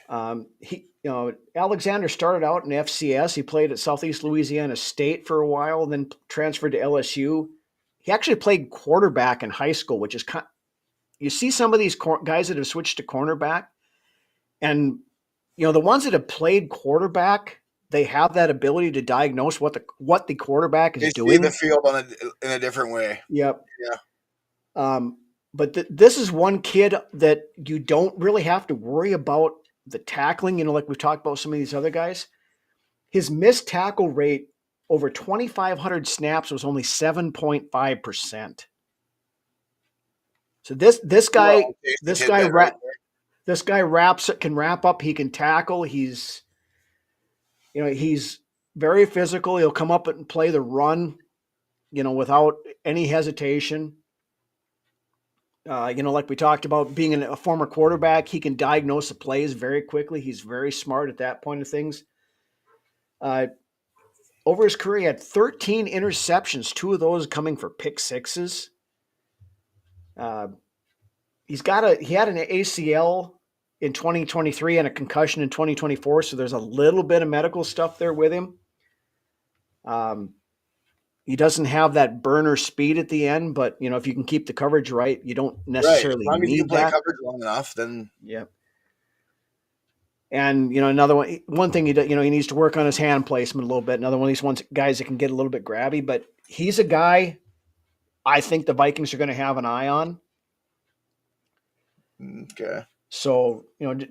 Alexander started out in FCS. He played at Southeast Louisiana State for a while, then transferred to LSU. He actually played quarterback in high school, which is you see some of these guys that have switched to cornerback, and the ones that have played quarterback, they have that ability to diagnose what the quarterback is doing. They see the field in a different way. Yep. Yeah. But this is one kid that you don't really have to worry about the tackling, like we've talked about some of these other guys. His missed tackle rate over 2,500 snaps was only 7.5%. So this guy can wrap up. He can tackle. He's very physical. He'll come up and play the run, without any hesitation. Like we talked about, being a former quarterback, he can diagnose the plays very quickly. He's very smart at that point of things. over his career, he had 13 interceptions, 2 of those coming for pick sixes. He had an ACL in 2023 and a concussion in 2024, so there's a little bit of medical stuff there with him. He doesn't have that burner speed at the end, but if you can keep the coverage right, you don't necessarily As long as you need play that. coverage long enough, then yeah. And another one thing he needs to work on his hand placement a little bit. Another one of these guys that can get a little bit grabby, but he's a guy I think the Vikings are going to have an eye on. Okay. So,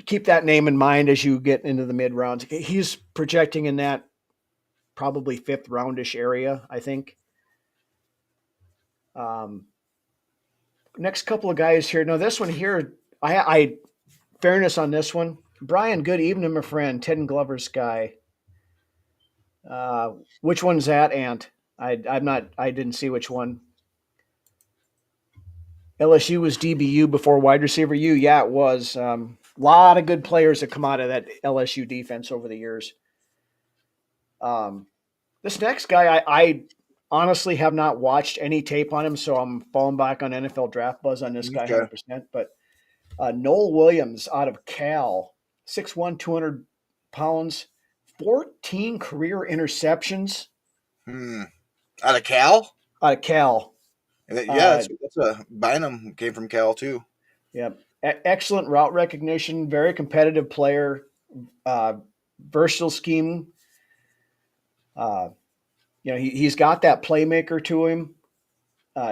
keep that name in mind as you get into the mid rounds. He's projecting in that probably 5th roundish area, I think. Next couple of guys here. Now, this one here, I fairness on this one. Brian, good evening, my friend. Ted and Glover's guy. Which one's that, Ant? I didn't see which one. LSU was DBU before wide receiver U. Yeah, it was. A lot of good players that come out of that LSU defense over the years. This next guy, I honestly have not watched any tape on him, so I'm falling back on NFL Draft Buzz on this guy 100%. But Noel Williams out of Cal, 6'1", 200 pounds, 14 career interceptions. Out of Cal? Out of Cal. Yeah, that's a Bynum came from Cal too. Yeah, excellent route recognition, very competitive player, versatile scheme. He's got that playmaker to him.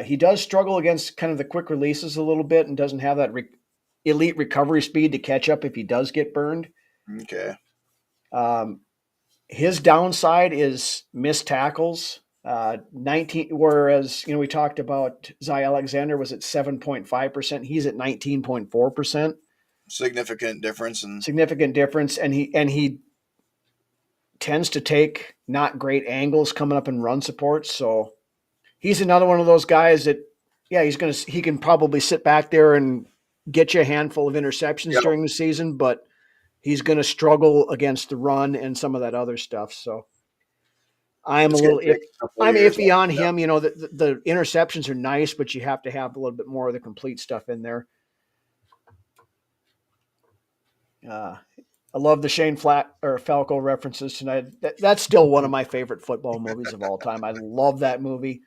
He does struggle against kind of the quick releases a little bit and doesn't have that elite recovery speed to catch up if he does get burned. Okay. His downside is missed tackles. 19, whereas we talked about Zy Alexander was at 7.5%. He's at 19.4%. Significant difference. And he tends to take not great angles coming up and run support. So he's another one of those guys that, he can probably sit back there and get you a handful of interceptions during the season, but he's going to struggle against the run and some of that other stuff. So I'm iffy on him. The interceptions are nice, but you have to have a little bit more of the complete stuff in there. I love the Shane Falco references tonight. That's still one of my favorite football movies of all time. I love that movie.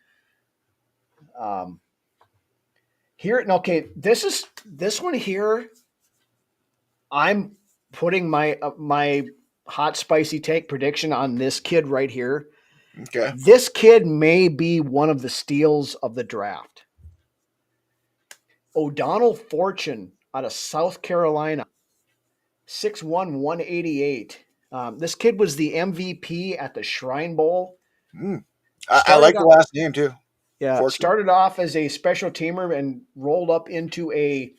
This one here, I'm putting my hot spicy take prediction on this kid right here. Okay. This kid may be one of the steals of the draft. O'Donnell Fortune out of South Carolina, 6'1", 188. This kid was the MVP at the Shrine Bowl. I like the last name too. Yeah, Fortune. Started off as a special teamer and rolled up into a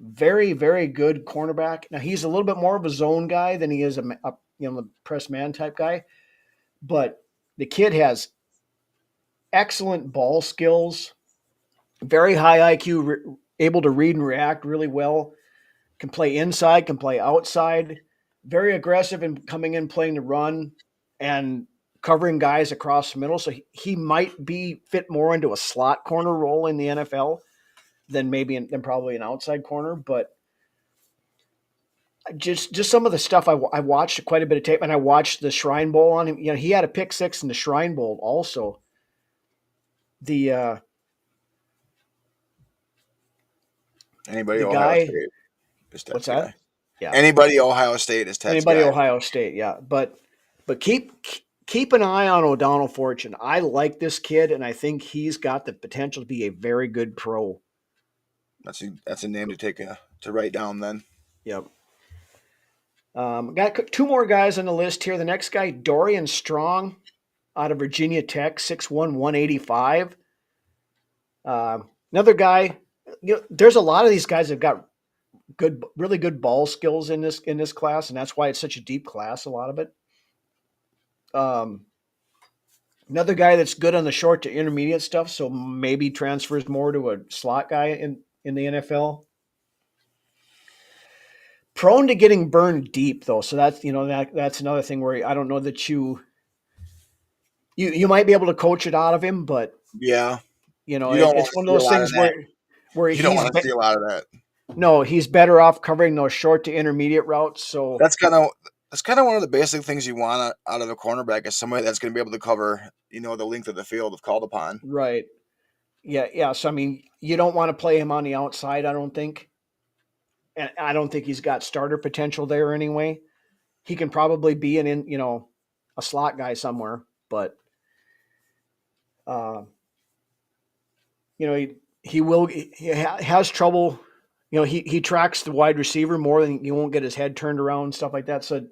very, very good cornerback. Now, he's a little bit more of a zone guy than he is a press man type guy, but the kid has excellent ball skills, very high IQ, able to read and react really well, can play inside, can play outside, very aggressive in coming in, playing the run, and covering guys across the middle. So he might be fit more into a slot corner role in the NFL than probably an outside corner. But just some of the stuff I watched quite a bit of tape, and I watched the Shrine Bowl on him. He had a pick six in the Shrine Bowl also. Anybody the Ohio guy, State is what's that? Guy. Yeah. Anybody Ohio State is Ted's Anybody guy. Ohio State, yeah. But keep an eye on O'Donnell Fortune. I like this kid, and I think he's got the potential to be a very good pro. That's a name to write down then. Yep. Got 2 more guys on the list here. The next guy, Dorian Strong, out of Virginia Tech, 6'1", 185. Another guy. There's a lot of these guys that have got really good ball skills in this class, and that's why it's such a deep class. A lot of it. Another guy that's good on the short to intermediate stuff, so maybe transfers more to a slot guy in the NFL. Prone to getting burned deep, though, so that's that's another thing where I don't know that you You might be able to coach it out of him, but yeah, it's one of those things where you don't want to see a lot of that. No, he's better off covering those short to intermediate routes. So that's kind of one of the basic things you want out of a cornerback is somebody that's going to be able to cover, the length of the field if called upon. Right. Yeah. So I mean, you don't want to play him on the outside, I don't think. And I don't think he's got starter potential there anyway. He can probably be a slot guy somewhere, but he has trouble. He tracks the wide receiver more than he won't get his head turned around and stuff like that. So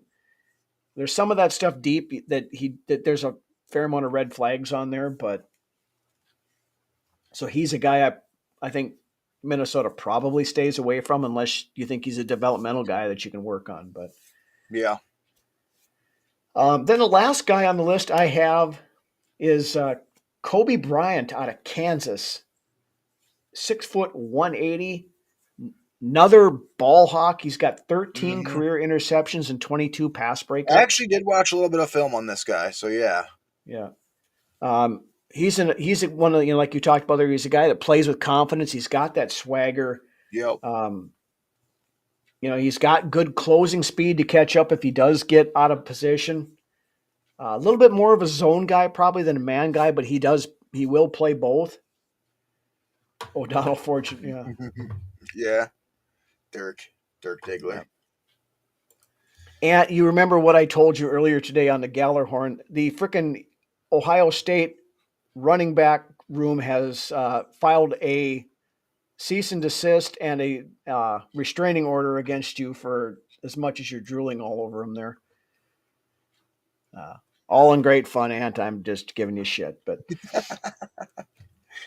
there's some of that stuff deep that there's a fair amount of red flags on there, but so he's a guy I think Minnesota probably stays away from unless you think he's a developmental guy that you can work on. But yeah. Then the last guy on the list I have is Kobe Bryant out of Kansas, 6 foot 180. Another ball hawk. He's got 13 career interceptions and 22 pass breakups. I actually did watch a little bit of film on this guy, so yeah. Yeah. He's one of like you talked about there. He's a guy that plays with confidence. He's got that swagger. Yep. He's got good closing speed to catch up if he does get out of position. A little bit more of a zone guy probably than a man guy, but he will play both. O'Donnell Fortune, yeah. Yeah. Dirk Diggler. And you remember what I told you earlier today on the Gallerhorn? The frickin' Ohio State running back room has filed a cease and desist and a restraining order against you for as much as you're drooling all over them there. All in great fun, Ant. I'm just giving you shit, but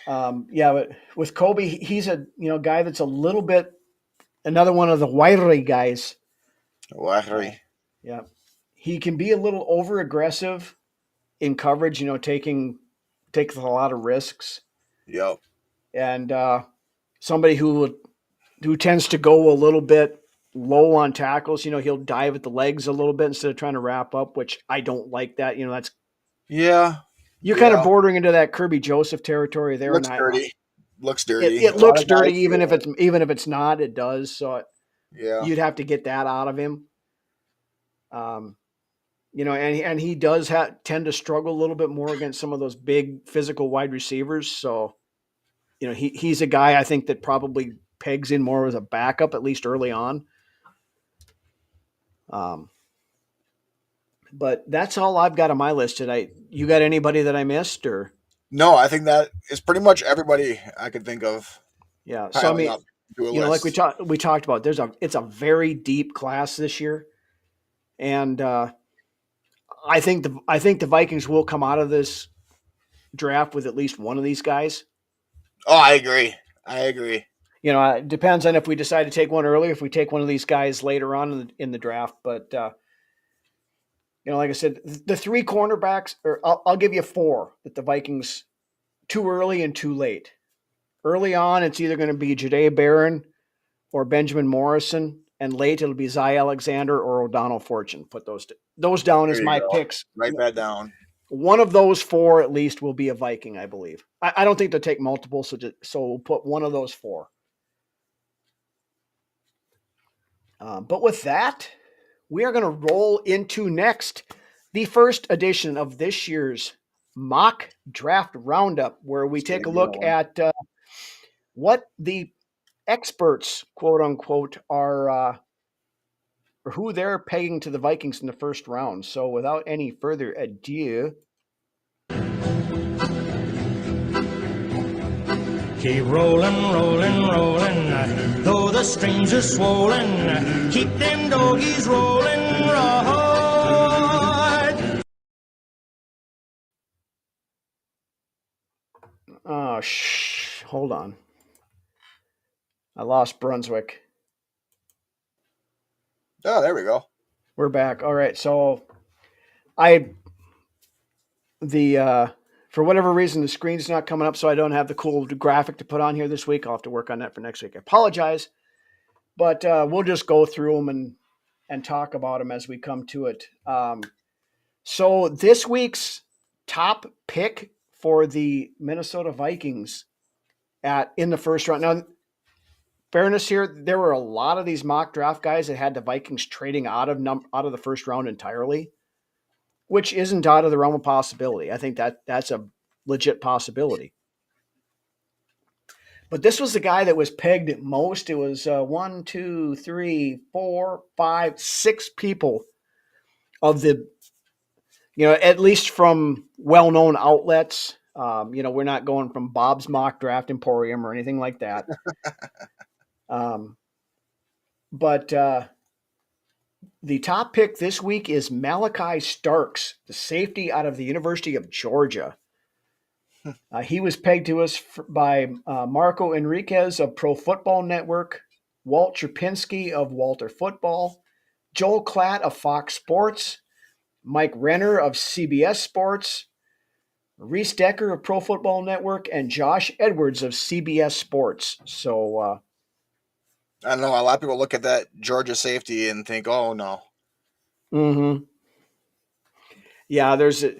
but with Kobe, he's a guy that's a little bit another one of the wiry guys. Wiry. Yeah, he can be a little over aggressive in coverage. Takes a lot of risks. Yep. And somebody who tends to go a little bit low on tackles. He'll dive at the legs a little bit instead of trying to wrap up, which I don't like that. That's you're kind of bordering into that Kirby Joseph territory there. Looks dirty. Looks dirty. It looks dirty, even if it's not. It does. So you'd have to get that out of him. And he does tend to struggle a little bit more against some of those big physical wide receivers. So, he's a guy I think that probably pegs in more as a backup, at least early on. But that's all I've got on my list today. You got anybody that I missed or? No, I think that is pretty much everybody I could think of. Yeah. So I mean, like we talked about, it's a very deep class this year. And I think the Vikings will come out of this draft with at least one of these guys. Oh, I agree. It depends on if we decide to take one early, if we take one of these guys later on in the draft. But like I said, the three cornerbacks, or I'll give you four that the Vikings too early and too late. Early on, it's either going to be Jahdae Barron or Benjamin Morrison, and late it'll be Zy Alexander or O'Donnell Fortune. Put those down as my picks. Write that down. One of those four at least will be a Viking, I believe. I don't think they'll take multiple, so we'll put one of those four. But with that, we are going to roll into next the first edition of this year's mock draft roundup, where we take a look at what the experts, quote unquote, are or who they're pegging to the Vikings in the first round. So without any further ado, keep rolling, rolling, rolling, though the streams are swollen, keep them doggies rolling right. Oh, hold on. I lost Brunswick. Oh, there we go. We're back. All right. So for whatever reason, the screen's not coming up, so I don't have the cool graphic to put on here this week. I'll have to work on that for next week. I apologize, but we'll just go through them and talk about them as we come to it. So this week's top pick for the Minnesota Vikings in the first round. Now, fairness here, there were a lot of these mock draft guys that had the Vikings trading out of the first round entirely, which isn't out of the realm of possibility. I think that's a legit possibility. But this was the guy that was pegged most. It was 1, 2, 3, 4, 5, 6 people of the, at least from well-known outlets. We're not going from Bob's Mock Draft Emporium or anything like that. But the top pick this week is Malachi Starks, the safety out of the University of Georgia. He was pegged to us by Marco Enriquez of Pro Football Network, Walt Trapinski of Walter Football, Joel Klatt of Fox Sports, Mike Renner of CBS Sports, Reese Decker of Pro Football Network, and Josh Edwards of CBS Sports. So I don't know. A lot of people look at that Georgia safety and think, "Oh no." Mm-hmm. Yeah, there's a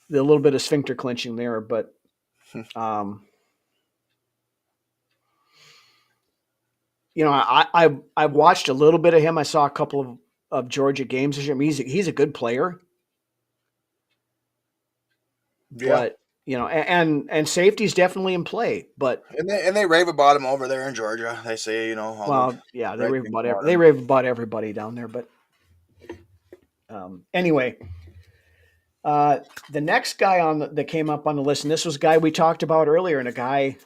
little bit of sphincter clenching there, but I've watched a little bit of him. I saw a couple of Georgia games this year. I mean, he's a good player. Yeah. But and safety's definitely in play. But and they rave about him over there in Georgia. They say, they rave about everybody down there. But anyway, the next guy that came up on the list, and this was a guy we talked about earlier, and a guy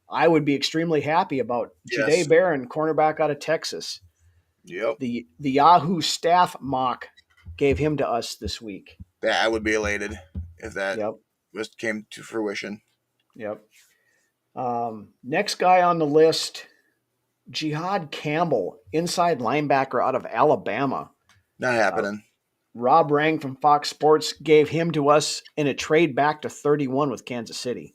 I would be extremely happy about. Yes. Jahdae Barron, cornerback out of Texas. Yep. The Yahoo staff mock gave him to us this week. Yeah, I would be elated if that came to fruition. Yep. Next guy on the list, Jihad Campbell, inside linebacker out of Alabama. Not happening. Rob Rang from Fox Sports gave him to us in a trade back to 31 with Kansas City.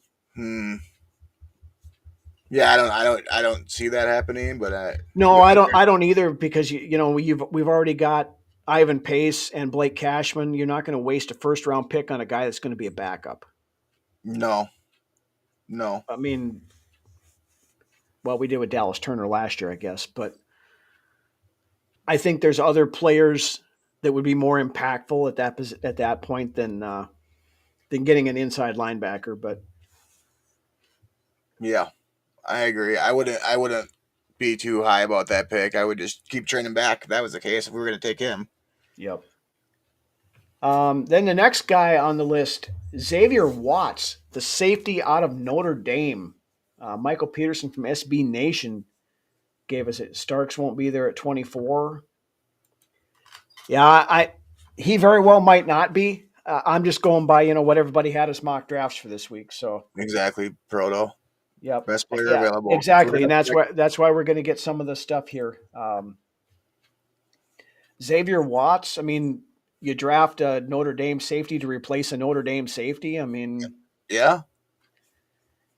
Yeah, I don't see that happening, but I don't either, because we've already got Ivan Pace and Blake Cashman. You're not going to waste a first round pick on a guy that's going to be a backup. No. I mean, well, we did with Dallas Turner last year, I guess, but I think there's other players that would be more impactful at that point than getting an inside linebacker. But yeah, I agree. I wouldn't be too high about that pick. I would just keep training back if that was the case, if we were going to take him. Yep. Then the next guy on the list, Xavier Watts, the safety out of Notre Dame. Michael Peterson from SB Nation gave us it. Starks won't be there at 24. Yeah, he very well might not be. I'm just going by what everybody had as mock drafts for this week. So exactly, Proto. Yep. Best player available. Exactly, and that's why we're going to get some of the stuff here. Xavier Watts. I mean, you draft a Notre Dame safety to replace a Notre Dame safety. I mean, yeah.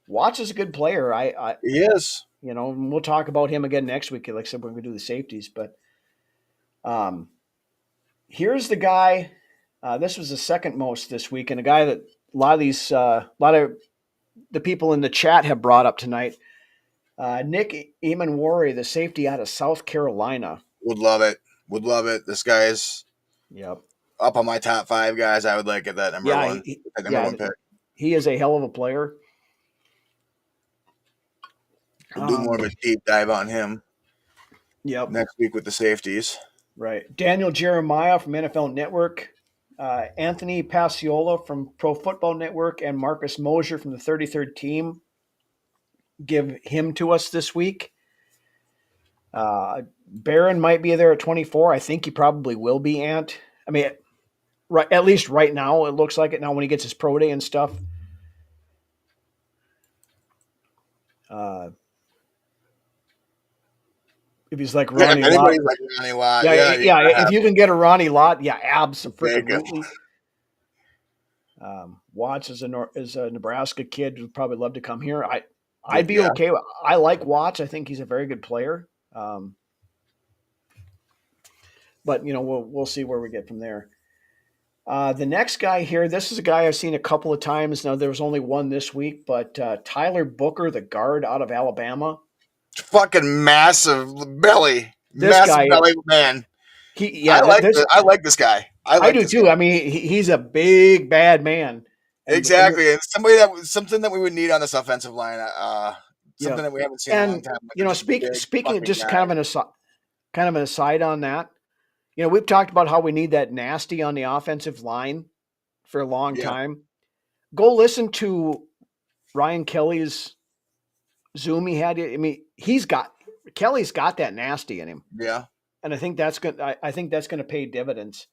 Watts is a good player. He is. And we'll talk about him again next week. Like I said, we're going to do the safeties, but here's the guy. This was the second most this week, and a guy that a lot of the people in the chat have brought up tonight. Nick Emanwari, the safety out of South Carolina. Would love it. This guy's up on my top 5 guys. I would like at that number one. One pick. He is a hell of a player. We'll do more of a deep dive on him. Yep. Next week with the safeties. Right. Daniel Jeremiah from NFL Network, Anthony Pasiola from Pro Football Network, and Marcus Mosier from the 33rd team give him to us this week. Barron might be there at 24. I think he probably will be, Ant. I mean, right, at least right now, it looks like it. Now when he gets his pro day and stuff. If he's like Ronnie Lott. Like Ronnie Lott. Yeah. If you can get a Ronnie Lott, absolutely. Watts is a Nebraska kid who'd probably love to come here. I'd be okay. I like Watts. I think he's a very good player. But we'll see where we get from there. The next guy here, this is a guy I've seen a couple of times. Now, there was only one this week, but Tyler Booker, the guard out of Alabama. Fucking massive belly. This Massive guy, belly man. yeah, I like this guy. I do too. Guy. I mean, he's a big bad man. Exactly. And something that we would need on this offensive line. Something that we haven't seen in a long time. Like speaking of just kind of an aside on that, we've talked about how we need that nasty on the offensive line for a long time. Go listen to Ryan Kelly's Zoom he had. I mean, Kelly's got that nasty in him. Yeah. And I think that's going to pay dividends.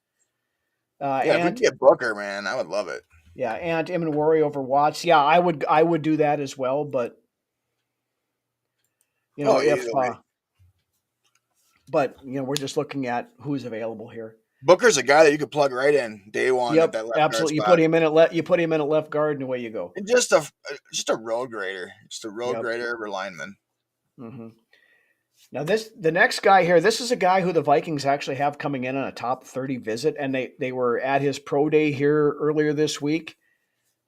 If we get Booker, man, I would love it. Yeah, and him and worry over Watts. Yeah, I would do that as well, but we're just looking at who's available here. Booker's a guy that you could plug right in day one. Yep, at that absolutely. You put him in at left guard, and away you go. And just a road grader, grader over lineman. Mm-hmm. Now the next guy here, this is a guy who the Vikings actually have coming in on a top 30 visit, and they were at his pro day here earlier this week.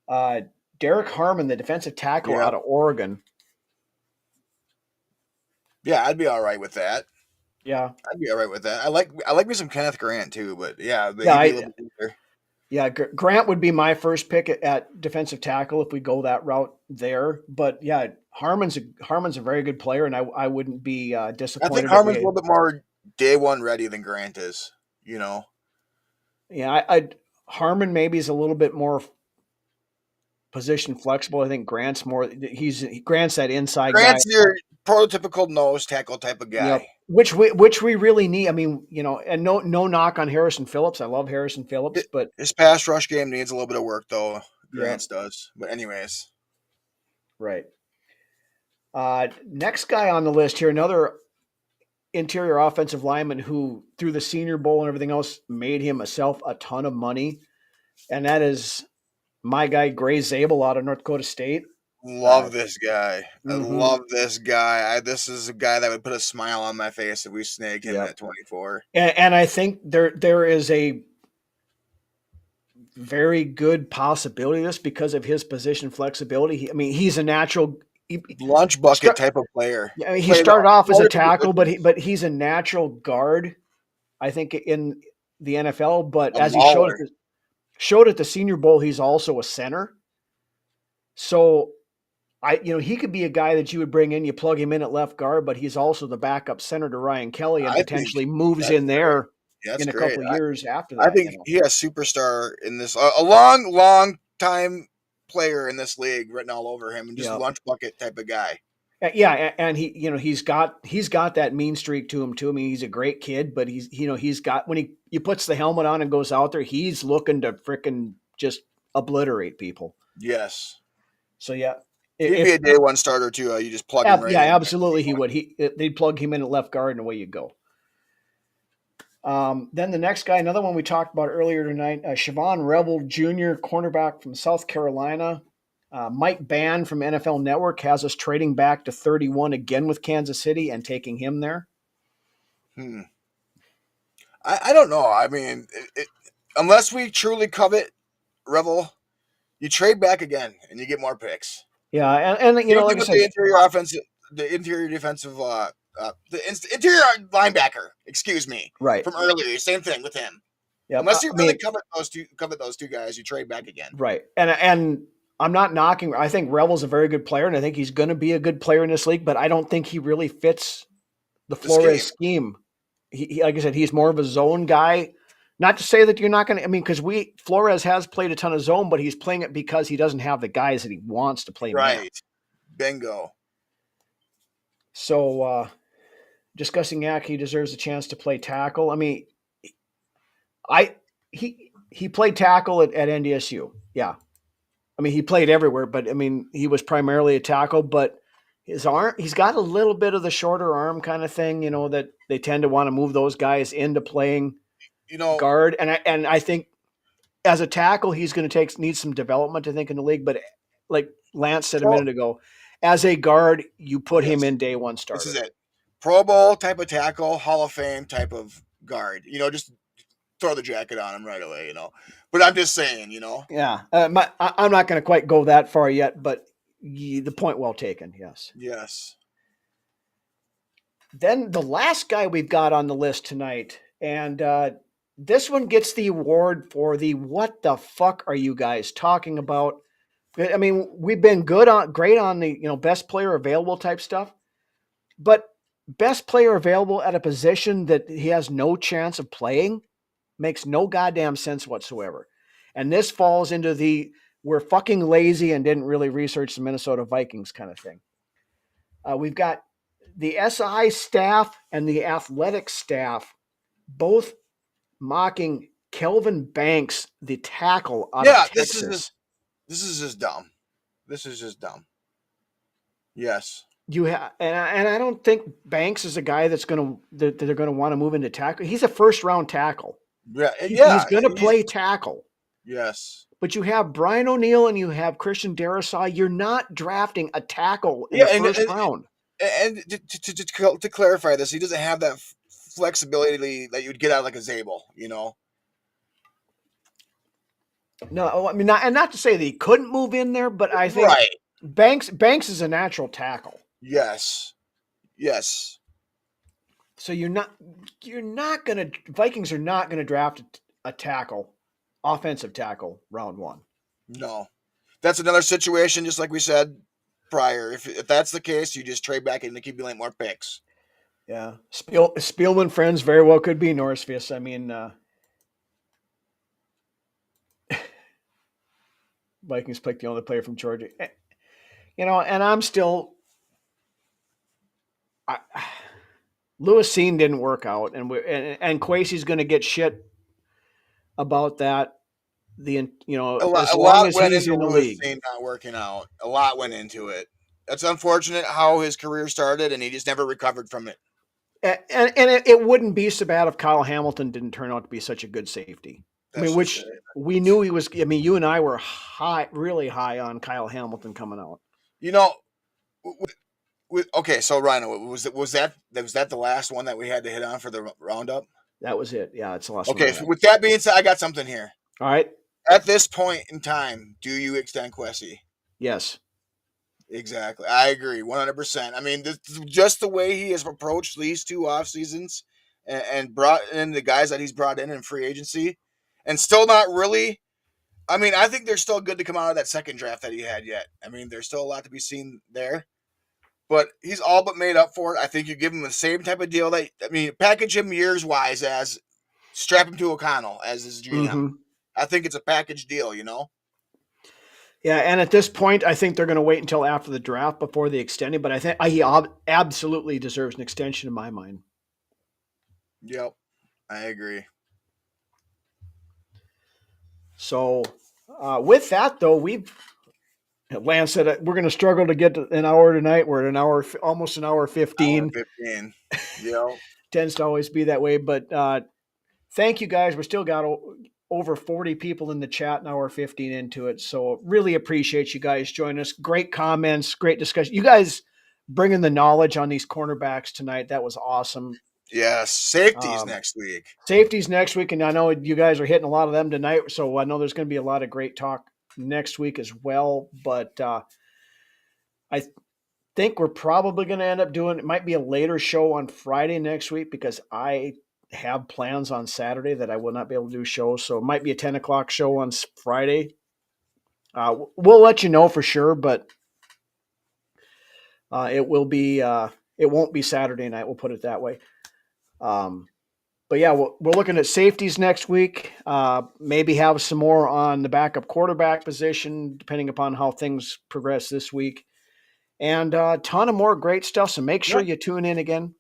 Derek Harmon, the defensive tackle out of Oregon. Yeah, I'd be all right with that. Yeah, I'd be all right with that. I like me some Kenneth Grant too, but Grant would be my first pick at defensive tackle if we go that route there. But yeah, Harmon's a very good player, and I wouldn't be disappointed. I think Harmon's a little bit more day one ready than Grant is. Yeah, Harmon maybe is a little bit more position flexible. I think Grant's Grant's that inside guy. Grant's your prototypical nose tackle type of guy. Yep. Which we really need. I mean, and no knock on Harrison Phillips. I love Harrison Phillips, but his pass rush game needs a little bit of work, though. Grant's does. But anyways. Right. Next guy on the list here, another interior offensive lineman who, through the Senior Bowl and everything else, made himself a ton of money, and that is my guy Gray Zabel out of North Dakota State. Love this guy. Mm-hmm. I love this guy. This is a guy that would put a smile on my face if we snag him at 24. And I think there is a very good possibility of this because of his position flexibility. I mean, he's a natural lunch bucket type of player. I mean, he started off as a tackle, but he's a natural guard, I think, in the NFL. But as he showed at the Senior Bowl, he's also a center. So he could be a guy that you would bring in, you plug him in at left guard, but he's also the backup center to Ryan Kelly and potentially moves in there in a couple of years after that. I think he has superstar in this, a long time player in this league written all over him, and just a lunch bucket type of guy. Yeah, and he's got that mean streak to him too. I mean, he's a great kid, but he's got, when he puts the helmet on and goes out there, he's looking to frickin' just obliterate people. Yes. So yeah. He'd be a day one starter too. You just plug him right in. Yeah, absolutely he would. They'd plug him in at left guard and away you go. Then the next guy, another one we talked about earlier tonight, Siobhan Rebel Jr., cornerback from South Carolina. Mike Bann from NFL Network has us trading back to 31 again with Kansas City and taking him there. I don't know. I mean, unless we truly covet Rebel, you trade back again and you get more picks. Yeah, and like I said, the interior offensive, the interior defensive, the interior linebacker. Excuse me. Right. From earlier, same thing with him. Yeah. Unless you really covet those two guys, you trade back again. Right. And I'm not knocking. I think Rebel's a very good player, and I think he's going to be a good player in this league. But I don't think he really fits the Flores scheme. He like I said, he's more of a zone guy. Not to say that you're not going to, I mean, because Flores has played a ton of zone, but he's playing it because he doesn't have the guys that he wants to play. Right. Man. Bingo. So, discussing Yak, he deserves a chance to play tackle. I mean, he played tackle at NDSU. Yeah. I mean, he played everywhere, but I mean, he was primarily a tackle, but his arm, he's got a little bit of the shorter arm kind of thing, that they tend to want to move those guys into playing guard. And I think as a tackle, he's going to need some development, I think, in the league. But like Lance said a minute ago, as a guard, you put him in day one starter. This is it. Pro Bowl type of tackle, Hall of Fame type of guard. Just throw the jacket on him right away, But I'm just saying, Yeah. I'm not going to quite go that far yet, but the point well taken. Yes. Yes. Then the last guy we've got on the list tonight, and this one gets the award for the "What the fuck are you guys talking about?" I mean, we've been great on the best player available type stuff, but best player available at a position that he has no chance of playing makes no goddamn sense whatsoever. And this falls into the we're fucking lazy and didn't really research the Minnesota Vikings kind of thing. We've got the SI staff and the athletic staff both mocking Kelvin Banks, the tackle out of Texas. This is just dumb. This is just dumb. Yes. And I don't think Banks is a guy that they're gonna want to move into tackle. He's a first round tackle. Yeah, He's gonna play tackle. Yes. But you have Brian O'Neill and you have Christian Darrisaw. You're not drafting a tackle in the first round. And to clarify this, he doesn't have that flexibility that you'd get out of like a Zabel, No, I mean, not to say that he couldn't move in there, but I think Banks is a natural tackle. Yes. So Vikings are not gonna draft a tackle, offensive tackle, round one. No, that's another situation, just like we said prior. If that's the case, you just trade back and accumulate more picks. Yeah, Spielman friends very well could be Norsefius. I mean, Vikings picked the only player from Georgia, and I'm still. Lewis Cine didn't work out, and Kwesi's going to get shit about that. As long as he's in the league, not working out. A lot went into it. That's unfortunate how his career started, and he just never recovered from it. And it wouldn't be so bad if Kyle Hamilton didn't turn out to be such a good safety. We knew he was. I mean, you and I were really high on Kyle Hamilton coming out. Okay, so Rhino, was that the last one that we had to hit on for the roundup? That was it. Yeah, it's the last one. Okay, so with that being said, I got something here. All right. At this point in time, do you extend Kwesi? Yes. Exactly. I agree 100%. I mean, just the way he has approached these 2 off seasons and brought in the guys that he's brought in free agency, and still not really. I mean, I think they're still good to come out of that second draft that he had yet. I mean, there's still a lot to be seen there. But he's all but made up for it. I think you give him the same type of deal package him years-wise as strap him to O'Connell as his GM. Mm-hmm. I think it's a package deal, Yeah, and at this point, I think they're going to wait until after the draft before they extend it. But I think he absolutely deserves an extension in my mind. Yep, I agree. So with that, though, Lance said we're going to struggle to get to an hour tonight. We're at almost an hour 15. 15. Yeah. Tends to always be that way. But thank you guys. We still got over 40 people in the chat, an hour 15 into it. So really appreciate you guys joining us. Great comments, great discussion. You guys bringing the knowledge on these cornerbacks tonight. That was awesome. Yes. Safeties next week. And I know you guys are hitting a lot of them tonight. So I know there's going to be a lot of great talk next week as well. But I think we're probably going to end up it might be a later show on Friday next week because I have plans on Saturday that I will not be able to do shows. So it might be a 10 o'clock show on Friday. We'll let you know for sure, but it won't be Saturday night. We'll put it that way. But yeah, we're looking at safeties next week. Maybe have some more on the backup quarterback position, depending upon how things progress this week. And a ton of more great stuff. So make sure you tune in again.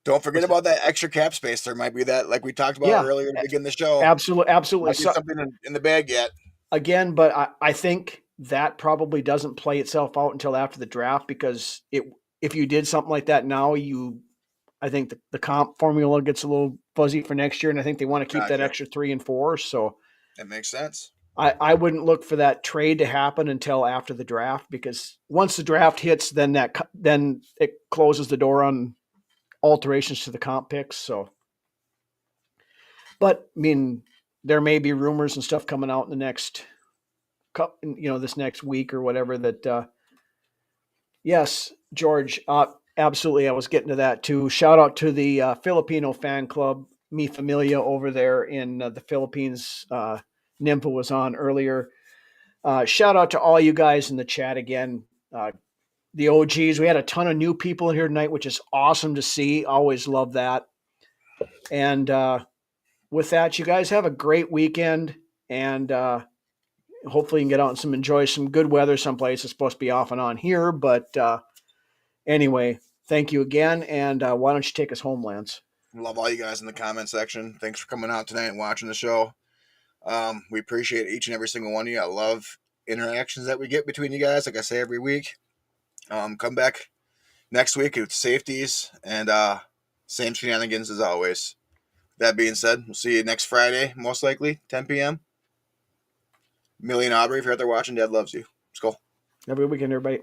Don't forget about that extra cap space. There might be that, like we talked about earlier to begin the show. Absolutely. Might be something in the bag yet. Again, but I think that probably doesn't play itself out until after the draft because if you did something like that now, I think the comp formula gets a little fuzzy for next year, and I think they want to keep that extra 3 and 4. So that makes sense. I wouldn't look for that trade to happen until after the draft because once the draft hits, then it closes the door on alterations to the comp picks. So, But I mean, there may be rumors and stuff coming out in the next, this next week or whatever. That yes, George, absolutely. I was getting to that too. Shout out to the Filipino fan club, Mi Familia over there in the Philippines. Nympha was on earlier. Shout out to all you guys in the chat again. The OGs. We had a ton of new people in here tonight, which is awesome to see. Always love that. And with that, you guys have a great weekend, and hopefully you can get out and enjoy some good weather someplace. It's supposed to be off and on here, but anyway, thank you again, and why don't you take us home, Lance? Love all you guys in the comment section. Thanks for coming out tonight and watching the show. We appreciate each and every single one of you. I love interactions that we get between you guys, like I say every week. Come back next week with safeties and same shenanigans as always. That being said, we'll see you next Friday, most likely, 10 p.m. Millie and Aubrey, if you're out there watching, Dad loves you. Let's go. Have a good weekend, everybody.